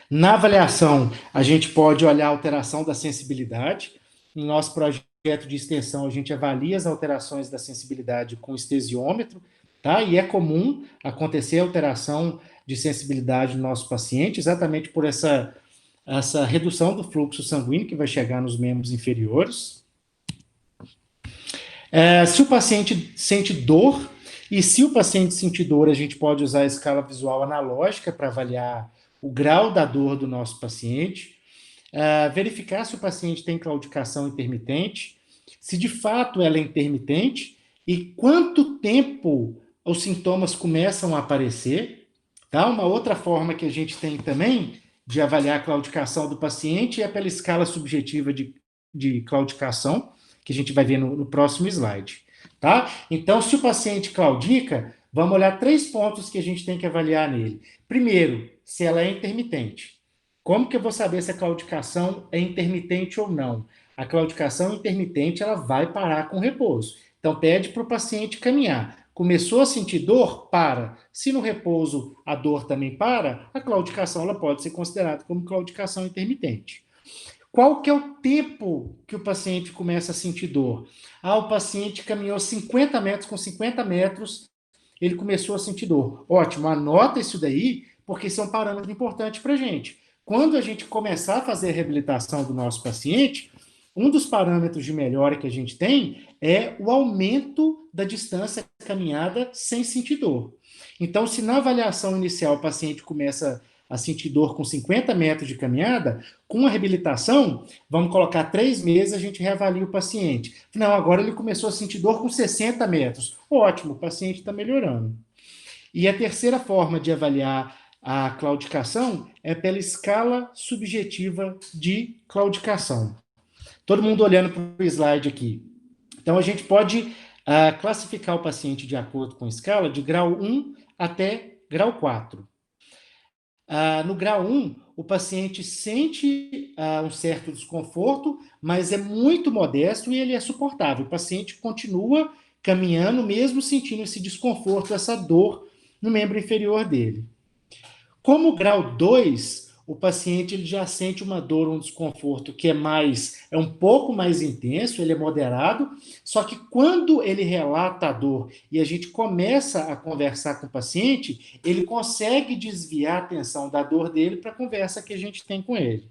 Na avaliação, a gente pode olhar a alteração da sensibilidade. Em nosso projeto de extensão, a gente avalia as alterações da sensibilidade com estesiômetro, tá? E é comum acontecer alteração de sensibilidade no nosso paciente, exatamente por essa redução do fluxo sanguíneo que vai chegar nos membros inferiores. Se o paciente sente dor, e se o paciente sentir dor, a gente pode usar a escala visual analógica para avaliar o grau da dor do nosso paciente. Verificar se o paciente tem claudicação intermitente, se de fato ela é intermitente e quanto tempo os sintomas começam a aparecer. Tá? Uma outra forma que a gente tem também de avaliar a claudicação do paciente é pela escala subjetiva de claudicação, que a gente vai ver no próximo slide. Tá? Então, se o paciente claudica, vamos olhar 3 pontos que a gente tem que avaliar nele. Primeiro, se ela é intermitente. Como que eu vou saber se a claudicação é intermitente ou não? A claudicação intermitente, ela vai parar com repouso. Então, pede para o paciente caminhar. Começou a sentir dor? Para. Se no repouso a dor também para, a claudicação ela pode ser considerada como claudicação intermitente. Qual que é o tempo que o paciente começa a sentir dor? O paciente caminhou 50 metros, com 50 metros, ele começou a sentir dor. Ótimo, anota isso daí, porque isso é um parâmetro importante para a gente. Quando a gente começar a fazer a reabilitação do nosso paciente, um dos parâmetros de melhora que a gente tem é o aumento da distância caminhada sem sentir dor. Então, se na avaliação inicial o paciente começa a sentir dor com 50 metros de caminhada, com a reabilitação, vamos colocar 3 meses, a gente reavalia o paciente. Não, agora ele começou a sentir dor com 60 metros. Ótimo, o paciente está melhorando. E a terceira forma de avaliar a claudicação é pela escala subjetiva de claudicação. Todo mundo olhando para o slide aqui. Então, a gente pode classificar o paciente de acordo com a escala de grau 1 até grau 4. No grau 1, o paciente sente um certo desconforto, mas é muito modesto e ele é suportável. O paciente continua caminhando, mesmo sentindo esse desconforto, essa dor no membro inferior dele. Como grau 2, o paciente ele já sente uma dor, um desconforto que é um pouco mais intenso, ele é moderado, só que quando ele relata a dor e a gente começa a conversar com o paciente, ele consegue desviar a atenção da dor dele para a conversa que a gente tem com ele.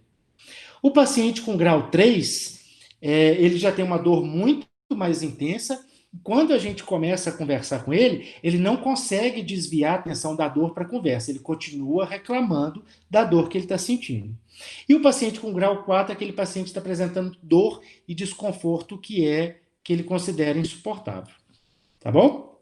O paciente com grau 3, ele já tem uma dor muito mais intensa. Quando a gente começa a conversar com ele, ele não consegue desviar a atenção da dor para a conversa, ele continua reclamando da dor que ele está sentindo. E o paciente com grau 4 é aquele paciente que está apresentando dor e desconforto que ele considera insuportável. Tá bom?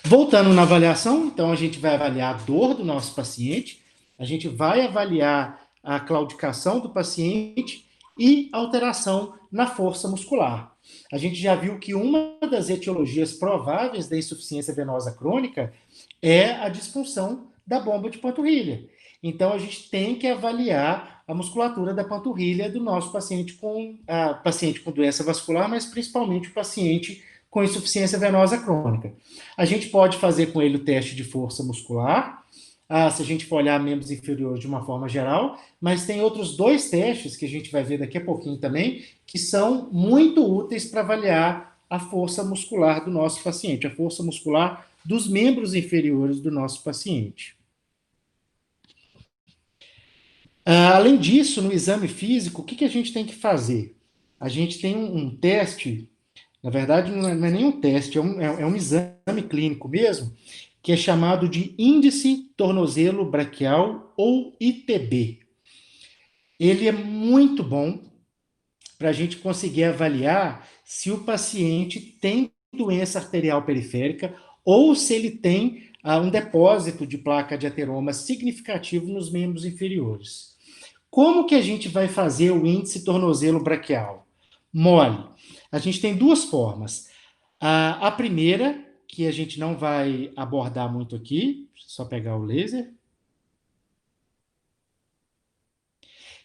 Voltando na avaliação, então a gente vai avaliar a dor do nosso paciente, a gente vai avaliar a claudicação do paciente e alteração na força muscular. A gente já viu que uma das etiologias prováveis da insuficiência venosa crônica é a disfunção da bomba de panturrilha. Então a gente tem que avaliar a musculatura da panturrilha do nosso paciente com doença vascular, mas principalmente o paciente com insuficiência venosa crônica. A gente pode fazer com ele o teste de força muscular, se a gente for olhar membros inferiores de uma forma geral, mas tem outros dois testes que a gente vai ver daqui a pouquinho também, que são muito úteis para avaliar a força muscular do nosso paciente, a força muscular dos membros inferiores do nosso paciente. Além disso, no exame físico, o que a gente tem que fazer? A gente tem um teste, na verdade não é nenhum teste, é um exame clínico mesmo, que é chamado de índice tornozelo braquial ou ITB. Ele é muito bom para a gente conseguir avaliar se o paciente tem doença arterial periférica ou se ele tem um depósito de placa de ateroma significativo nos membros inferiores. Como que a gente vai fazer o índice tornozelo braquial? Mole. A gente tem duas formas. A primeira, que a gente não vai abordar muito aqui, só pegar o laser,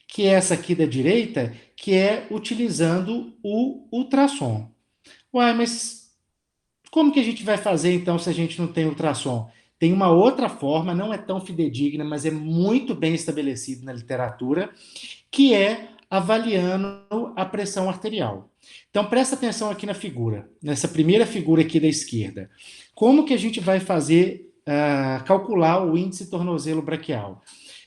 que é essa aqui da direita, que é utilizando o ultrassom. Uai, mas como que a gente vai fazer então se a gente não tem ultrassom? Tem uma outra forma, não é tão fidedigna, mas é muito bem estabelecido na literatura, que é avaliando a pressão arterial. Então presta atenção aqui na figura, nessa primeira figura aqui da esquerda. Como que a gente vai fazer, calcular o índice tornozelo braquial?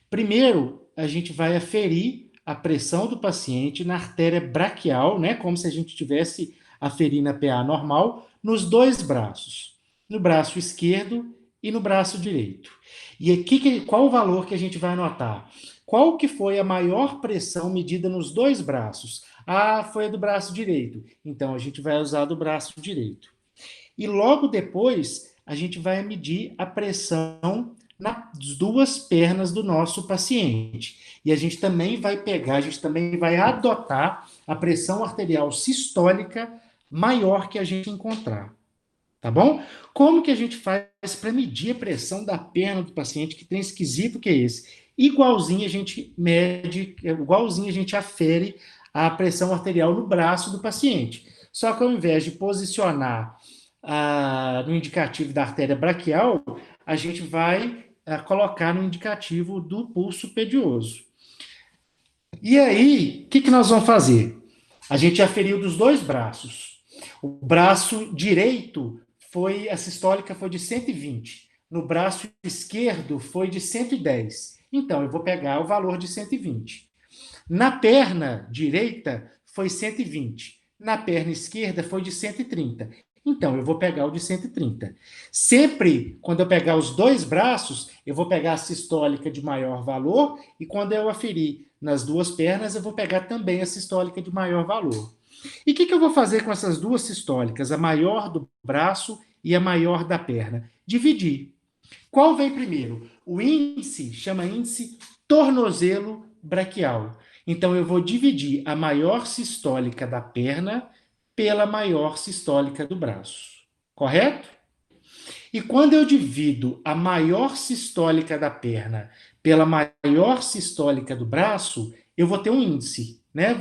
Primeiro, a gente vai aferir a pressão do paciente na artéria braquial, né, como se a gente tivesse aferindo a PA normal, nos dois braços, no braço esquerdo e no braço direito. E aqui, qual o valor que a gente vai anotar? Qual que foi a maior pressão medida nos dois braços? Foi a do braço direito. Então, a gente vai usar do braço direito. E logo depois, a gente vai medir a pressão nas duas pernas do nosso paciente. E a gente também vai adotar a pressão arterial sistólica maior que a gente encontrar. Tá bom? Como que a gente faz para medir a pressão da perna do paciente? Que tem esquisito que é esse? Igualzinho a gente mede, igualzinho a gente afere a pressão arterial no braço do paciente. Só que ao invés de posicionar no indicativo da artéria braquial, a gente vai colocar no indicativo do pulso pedioso. E aí, o que nós vamos fazer? A gente aferiu dos dois braços. O braço direito a sistólica foi de 120. No braço esquerdo foi de 110. Então, eu vou pegar o valor de 120. Na perna direita foi 120. Na perna esquerda foi de 130. Então, eu vou pegar o de 130. Sempre, quando eu pegar os dois braços, eu vou pegar a sistólica de maior valor e quando eu aferir nas duas pernas, eu vou pegar também a sistólica de maior valor. E o que eu vou fazer com essas duas sistólicas, a maior do braço e a maior da perna? Dividir. Qual vem primeiro? O índice chama índice tornozelo braquial. Então, eu vou dividir a maior sistólica da perna pela maior sistólica do braço. Correto? E quando eu divido a maior sistólica da perna pela maior sistólica do braço, eu vou ter um índice, né?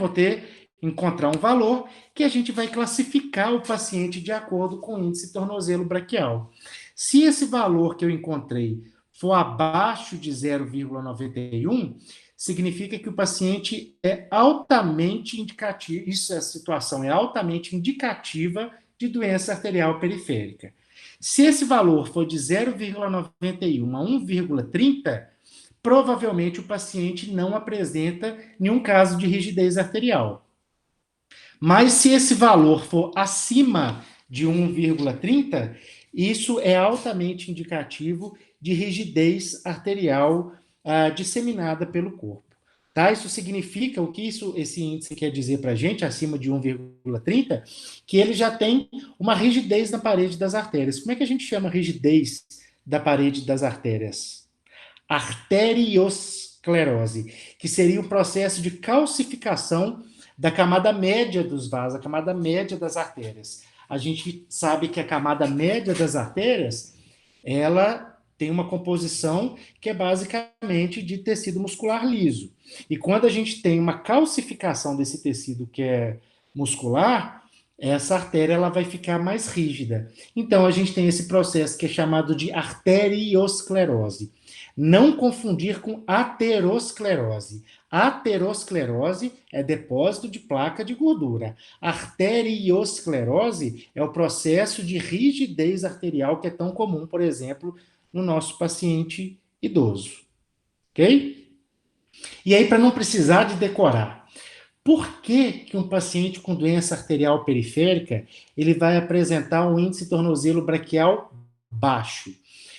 Encontrar um valor que a gente vai classificar o paciente de acordo com o índice tornozelo braquial. Se esse valor que eu encontrei for abaixo de 0,91, significa que o paciente é altamente indicativo, isso é a situação, é altamente indicativa de doença arterial periférica. Se esse valor for de 0,91 a 1,30, provavelmente o paciente não apresenta nenhum caso de rigidez arterial. Mas se esse valor for acima de 1,30, isso é altamente indicativo de rigidez arterial disseminada pelo corpo. Tá? Isso significa, o que esse índice quer dizer para a gente, acima de 1,30, que ele já tem uma rigidez na parede das artérias. Como é que a gente chama rigidez da parede das artérias? Arteriosclerose, que seria o processo de calcificação da camada média dos vasos, a camada média das artérias. A gente sabe que a camada média das artérias, ela tem uma composição que é basicamente de tecido muscular liso. E quando a gente tem uma calcificação desse tecido que é muscular, essa artéria ela vai ficar mais rígida. Então a gente tem esse processo que é chamado de arteriosclerose. Não confundir com aterosclerose. Aterosclerose é depósito de placa de gordura. Arteriosclerose é o processo de rigidez arterial que é tão comum, por exemplo, no nosso paciente idoso. Ok? E aí, para não precisar de decorar, por que, que um paciente com doença arterial periférica ele vai apresentar um índice tornozelo braquial baixo?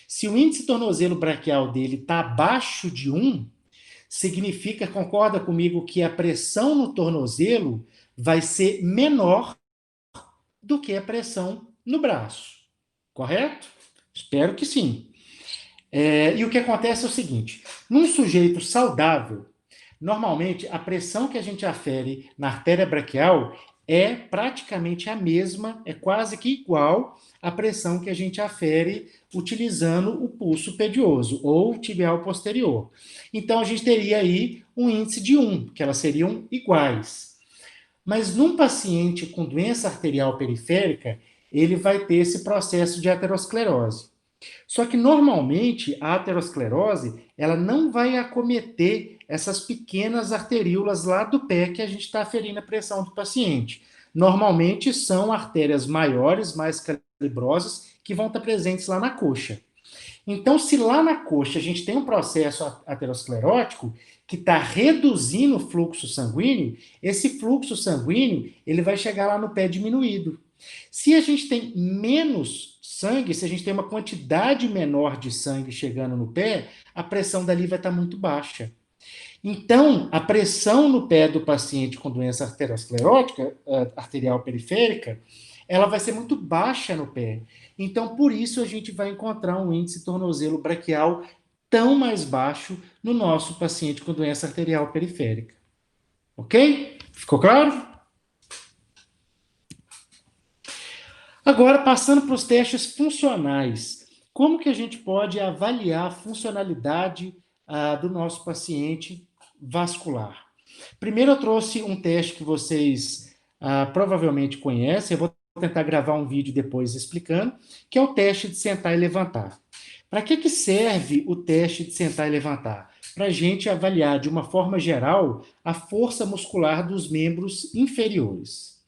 Se o índice tornozelo braquial dele está abaixo de 1, significa, concorda comigo, que a pressão no tornozelo vai ser menor do que a pressão no braço. Correto? Espero que sim. E o que acontece é o seguinte: num sujeito saudável, normalmente a pressão que a gente afere na artéria braquial é praticamente a mesma, é quase que igual à pressão que a gente afere utilizando o pulso pedioso ou tibial posterior. Então a gente teria aí um índice de 1, que elas seriam iguais. Mas num paciente com doença arterial periférica, ele vai ter esse processo de aterosclerose. Só que normalmente a aterosclerose ela não vai acometer essas pequenas arteríolas lá do pé que a gente está aferindo a pressão do paciente. Normalmente são artérias maiores, mais calibrosas, que vão estar presentes lá na coxa. Então, se lá na coxa a gente tem um processo aterosclerótico que está reduzindo o fluxo sanguíneo, esse fluxo sanguíneo ele vai chegar lá no pé diminuído. Se a gente tem menos sangue, se a gente tem uma quantidade menor de sangue chegando no pé, a pressão dali vai estar muito baixa. Então, a pressão no pé do paciente com doença aterosclerótica, arterial periférica, ela vai ser muito baixa no pé. Então, por isso, a gente vai encontrar um índice tornozelo braquial tão mais baixo no nosso paciente com doença arterial periférica. Ok? Ficou claro? Agora, passando para os testes funcionais. Como que a gente pode avaliar a funcionalidade do nosso paciente vascular? Primeiro, eu trouxe um teste que vocês provavelmente conhecem. Eu vou tentar gravar um vídeo depois explicando, que é o teste de sentar e levantar. Para que serve o teste de sentar e levantar? Para a gente avaliar de uma forma geral a força muscular dos membros inferiores.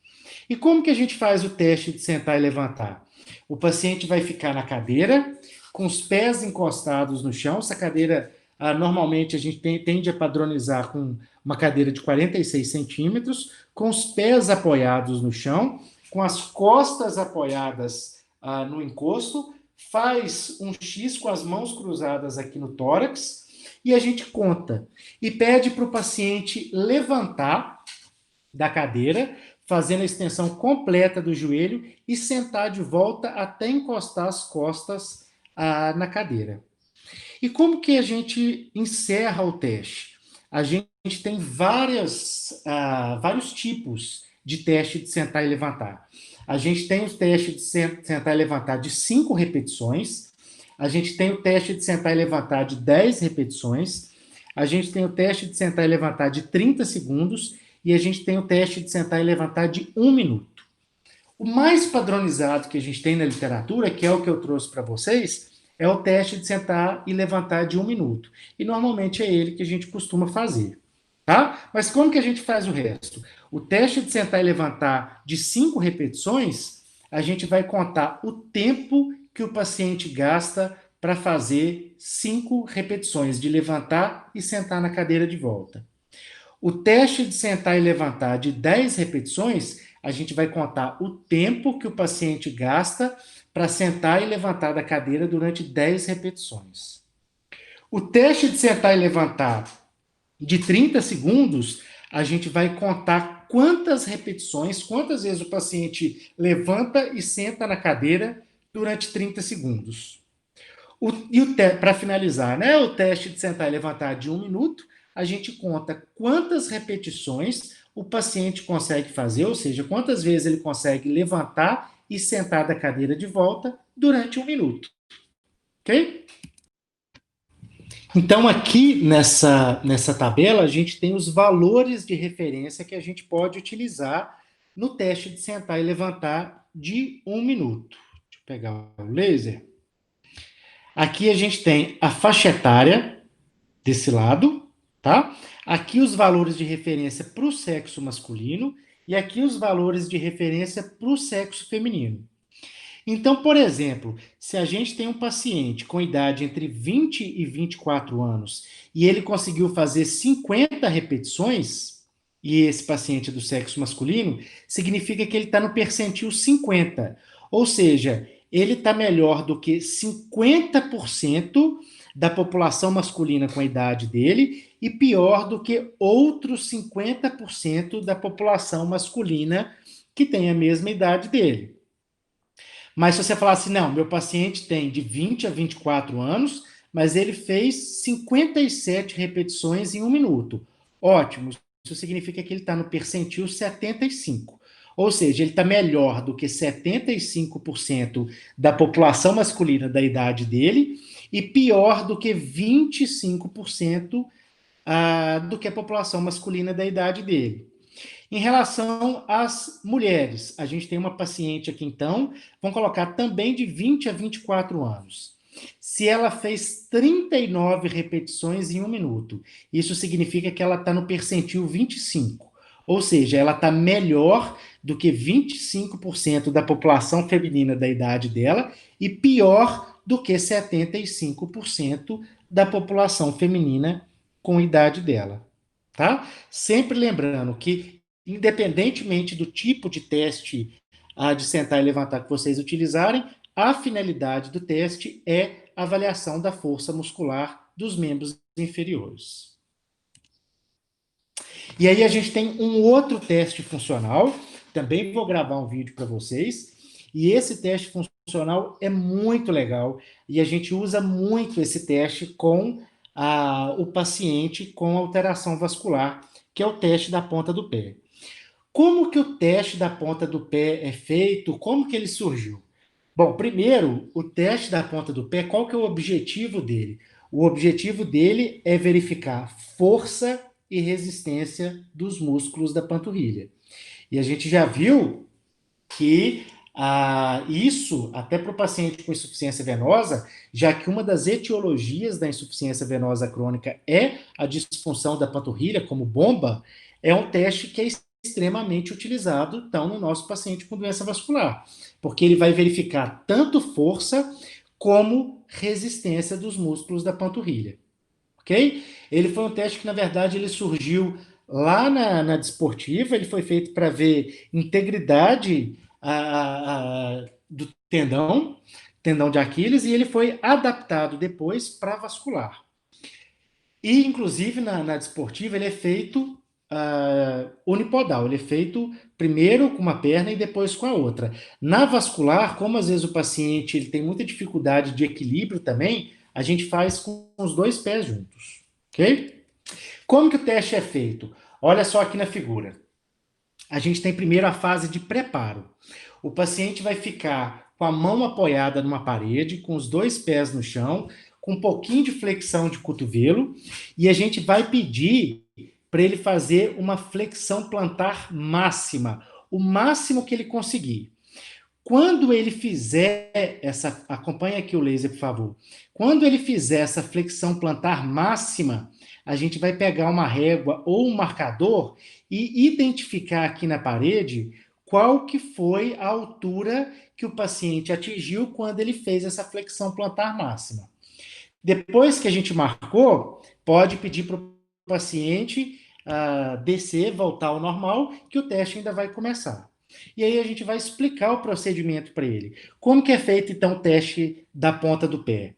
E como que a gente faz o teste de sentar e levantar? O paciente vai ficar na cadeira, com os pés encostados no chão. Essa cadeira, normalmente, a gente tende a padronizar com uma cadeira de 46 centímetros, com os pés apoiados no chão, com as costas apoiadas no encosto, faz um X com as mãos cruzadas aqui no tórax, e a gente conta. E pede para o paciente levantar da cadeira, fazendo a extensão completa do joelho e sentar de volta até encostar as costas na cadeira. E como que a gente encerra o teste? A gente tem vários tipos de teste de sentar e levantar. A gente tem o teste de sentar e levantar de 5 repetições, a gente tem o teste de sentar e levantar de 10 repetições, a gente tem o teste de sentar e levantar de 30 segundos e a gente tem o teste de sentar e levantar de 1 minuto. O mais padronizado que a gente tem na literatura, que é o que eu trouxe para vocês, é o teste de sentar e levantar de 1 minuto. E normalmente é ele que a gente costuma fazer. Tá? Mas como que a gente faz o resto? O teste de sentar e levantar de 5 repetições, a gente vai contar o tempo que o paciente gasta para fazer 5 repetições de levantar e sentar na cadeira de volta. O teste de sentar e levantar de 10 repetições, a gente vai contar o tempo que o paciente gasta para sentar e levantar da cadeira durante 10 repetições. O teste de sentar e levantar de 30 segundos, a gente vai contar quantas repetições, quantas vezes o paciente levanta e senta na cadeira durante 30 segundos. Para finalizar, né, o teste de sentar e levantar de 1 minuto, a gente conta quantas repetições o paciente consegue fazer, ou seja, quantas vezes ele consegue levantar e sentar da cadeira de volta durante 1 minuto. Ok? Então, aqui nessa tabela, a gente tem os valores de referência que a gente pode utilizar no teste de sentar e levantar de 1 minuto. Deixa eu pegar o laser. Aqui a gente tem a faixa etária desse lado, tá? Aqui os valores de referência para o sexo masculino e aqui os valores de referência para o sexo feminino. Então, por exemplo, se a gente tem um paciente com idade entre 20 e 24 anos e ele conseguiu fazer 50 repetições, e esse paciente é do sexo masculino, significa que ele está no percentil 50. Ou seja, ele está melhor do que 50% da população masculina com a idade dele e pior do que outros 50% da população masculina que tem a mesma idade dele. Mas se você falar assim, não, meu paciente tem de 20 a 24 anos, mas ele fez 57 repetições em 1 minuto. Ótimo, isso significa que ele está no percentil 75. Ou seja, ele está melhor do que 75% da população masculina da idade dele e pior do que 25% do que a população masculina da idade dele. Em relação às mulheres, a gente tem uma paciente aqui, então, vamos colocar também de 20 a 24 anos. Se ela fez 39 repetições em 1 minuto, isso significa que ela está no percentil 25. Ou seja, ela está melhor do que 25% da população feminina da idade dela e pior do que 75% da população feminina com a idade dela. Tá? Sempre lembrando que independentemente do tipo de teste de sentar e levantar que vocês utilizarem, a finalidade do teste é a avaliação da força muscular dos membros inferiores. E aí a gente tem um outro teste funcional, também vou gravar um vídeo para vocês, e esse teste funcional é muito legal, e a gente usa muito esse teste com o paciente com alteração vascular, que é o teste da ponta do pé. Como que o teste da ponta do pé é feito? Como que ele surgiu? Bom, primeiro, o teste da ponta do pé, qual que é o objetivo dele? O objetivo dele é verificar força e resistência dos músculos da panturrilha. E a gente já viu que isso, até para o paciente com insuficiência venosa, já que uma das etiologias da insuficiência venosa crônica é a disfunção da panturrilha como bomba, é um teste que é extremamente utilizado, então, no nosso paciente com doença vascular, porque ele vai verificar tanto força como resistência dos músculos da panturrilha, ok? Ele foi um teste que, na verdade, ele surgiu lá na desportiva, ele foi feito para ver integridade do tendão de Aquiles, e ele foi adaptado depois para vascular. E, inclusive, na desportiva, ele é feito unipodal, ele é feito primeiro com uma perna e depois com a outra. Na vascular, como às vezes o paciente ele tem muita dificuldade de equilíbrio também, a gente faz com os dois pés juntos, ok? Como que o teste é feito? Olha só aqui na figura. A gente tem primeiro a fase de preparo. O paciente vai ficar com a mão apoiada numa parede, com os dois pés no chão, com um pouquinho de flexão de cotovelo, e a gente vai pedir para ele fazer uma flexão plantar máxima, o máximo que ele conseguir. Quando ele fizer acompanha aqui o laser, por favor. Quando ele fizer essa flexão plantar máxima, a gente vai pegar uma régua ou um marcador e identificar aqui na parede qual que foi a altura que o paciente atingiu quando ele fez essa flexão plantar máxima. Depois que a gente marcou, pode pedir para o paciente descer, voltar ao normal, que o teste ainda vai começar. E aí a gente vai explicar o procedimento para ele. Como que é feito, então, o teste da ponta do pé?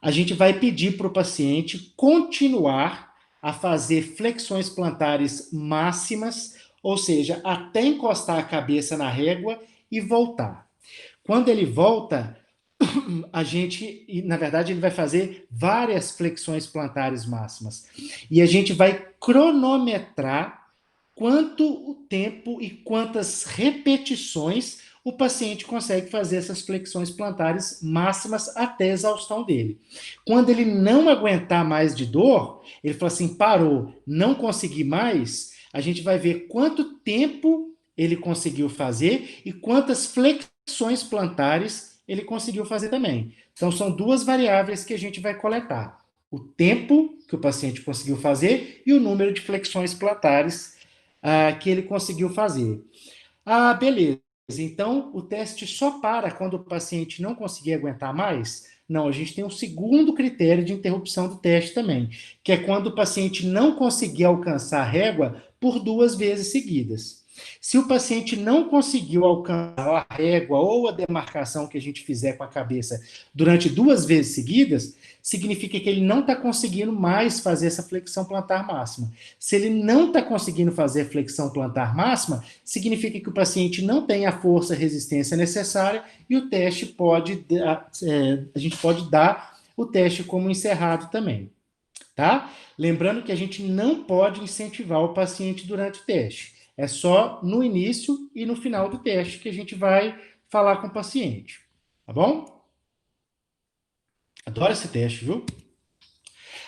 A gente vai pedir para o paciente continuar a fazer flexões plantares máximas, ou seja, até encostar a cabeça na régua e voltar. Quando ele volta, na verdade, ele vai fazer várias flexões plantares máximas. E a gente vai cronometrar quanto o tempo e quantas repetições o paciente consegue fazer essas flexões plantares máximas até a exaustão dele. Quando ele não aguentar mais de dor, ele fala assim, parou, não consegui mais, a gente vai ver quanto tempo ele conseguiu fazer e quantas flexões plantares ele conseguiu fazer também. Então, são duas variáveis que a gente vai coletar. O tempo que o paciente conseguiu fazer e o número de flexões plantares que ele conseguiu fazer. Beleza. Então, o teste só para quando o paciente não conseguir aguentar mais? Não, a gente tem um segundo critério de interrupção do teste também, que é quando o paciente não conseguir alcançar a régua por 2 vezes seguidas. Se o paciente não conseguiu alcançar a régua ou a demarcação que a gente fizer com a cabeça durante 2 vezes seguidas, significa que ele não está conseguindo mais fazer essa flexão plantar máxima. Se ele não está conseguindo fazer a flexão plantar máxima, significa que o paciente não tem a força e resistência necessária e o teste pode, a gente pode dar o teste como encerrado também, tá? Lembrando que a gente não pode incentivar o paciente durante o teste. É só no início e no final do teste que a gente vai falar com o paciente, tá bom? Adoro esse teste, viu?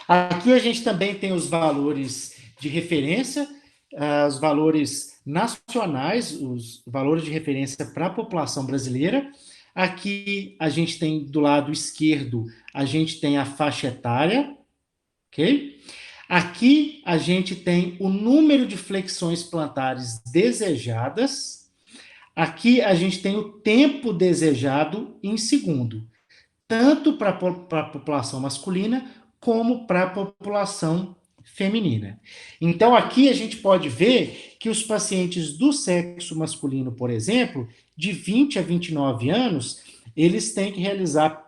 Aqui a gente também tem os valores de referência, os valores nacionais, os valores de referência para a população brasileira. Aqui a gente tem do lado esquerdo, a gente tem a faixa etária, ok? Aqui a gente tem o número de flexões plantares desejadas. Aqui a gente tem o tempo desejado em segundo, tanto para a população masculina como para a população feminina. Então, aqui a gente pode ver que os pacientes do sexo masculino, por exemplo, de 20 a 29 anos, eles têm que realizar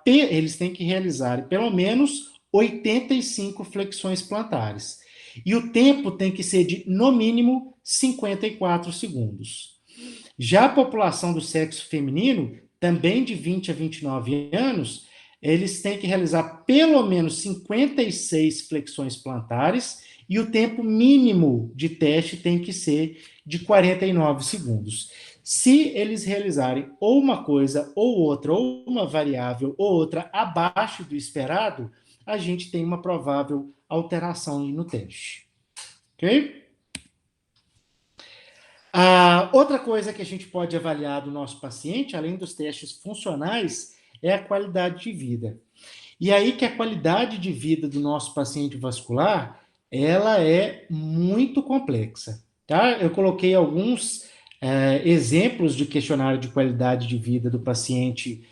pelo menos 85 flexões plantares. E o tempo tem que ser de, no mínimo, 54 segundos. Já a população do sexo feminino, também de 20 a 29 anos, eles têm que realizar pelo menos 56 flexões plantares e o tempo mínimo de teste tem que ser de 49 segundos. Se eles realizarem ou uma coisa ou outra, ou uma variável ou outra abaixo do esperado, a gente tem uma provável alteração no teste. Ok? Outra coisa que a gente pode avaliar do nosso paciente, além dos testes funcionais, é a qualidade de vida. E aí que a qualidade de vida do nosso paciente vascular, ela é muito complexa, tá? Eu coloquei alguns exemplos de questionário de qualidade de vida do paciente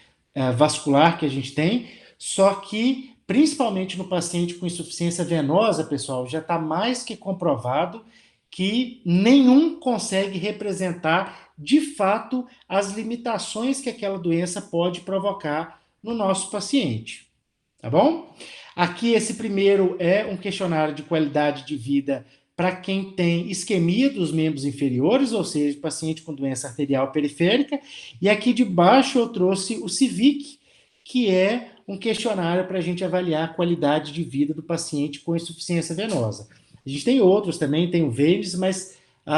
vascular que a gente tem, só que, principalmente no paciente com insuficiência venosa, pessoal, já está mais que comprovado que nenhum consegue representar, de fato, as limitações que aquela doença pode provocar no nosso paciente. Tá bom? Aqui, esse primeiro é um questionário de qualidade de vida para quem tem isquemia dos membros inferiores, ou seja, paciente com doença arterial periférica. E aqui de baixo eu trouxe o CIVIC, que é um questionário para a gente avaliar a qualidade de vida do paciente com insuficiência venosa. A gente tem outros também, tem o VALES, mas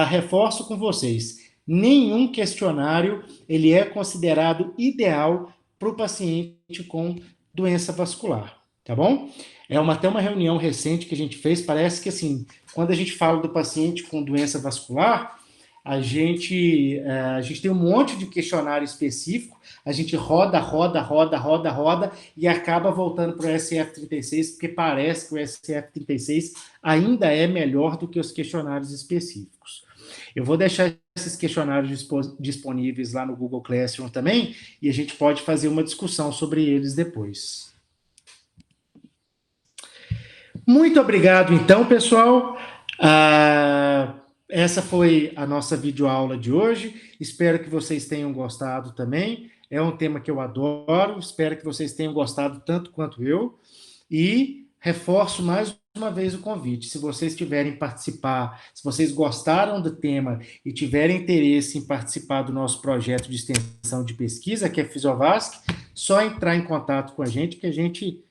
reforço com vocês, nenhum questionário ele é considerado ideal para o paciente com doença vascular, tá bom? Até uma reunião recente que a gente fez, parece que assim, quando a gente fala do paciente com doença vascular, a gente tem um monte de questionário específico, a gente roda, roda, roda, roda, roda e acaba voltando para o SF-36, porque parece que o SF-36 ainda é melhor do que os questionários específicos. Eu vou deixar esses questionários disponíveis lá no Google Classroom também, e a gente pode fazer uma discussão sobre eles depois. Muito obrigado, então, pessoal. Essa foi a nossa videoaula de hoje. Espero que vocês tenham gostado também. É um tema que eu adoro. Espero que vocês tenham gostado tanto quanto eu. E reforço mais uma vez o convite. Se vocês tiverem participar, se vocês gostaram do tema e tiverem interesse em participar do nosso projeto de extensão de pesquisa, que é Fisiovasc, só entrar em contato com a gente, que a gente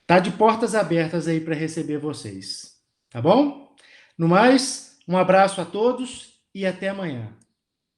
tá de portas abertas aí para receber vocês. Tá bom? No mais, um abraço a todos e até amanhã.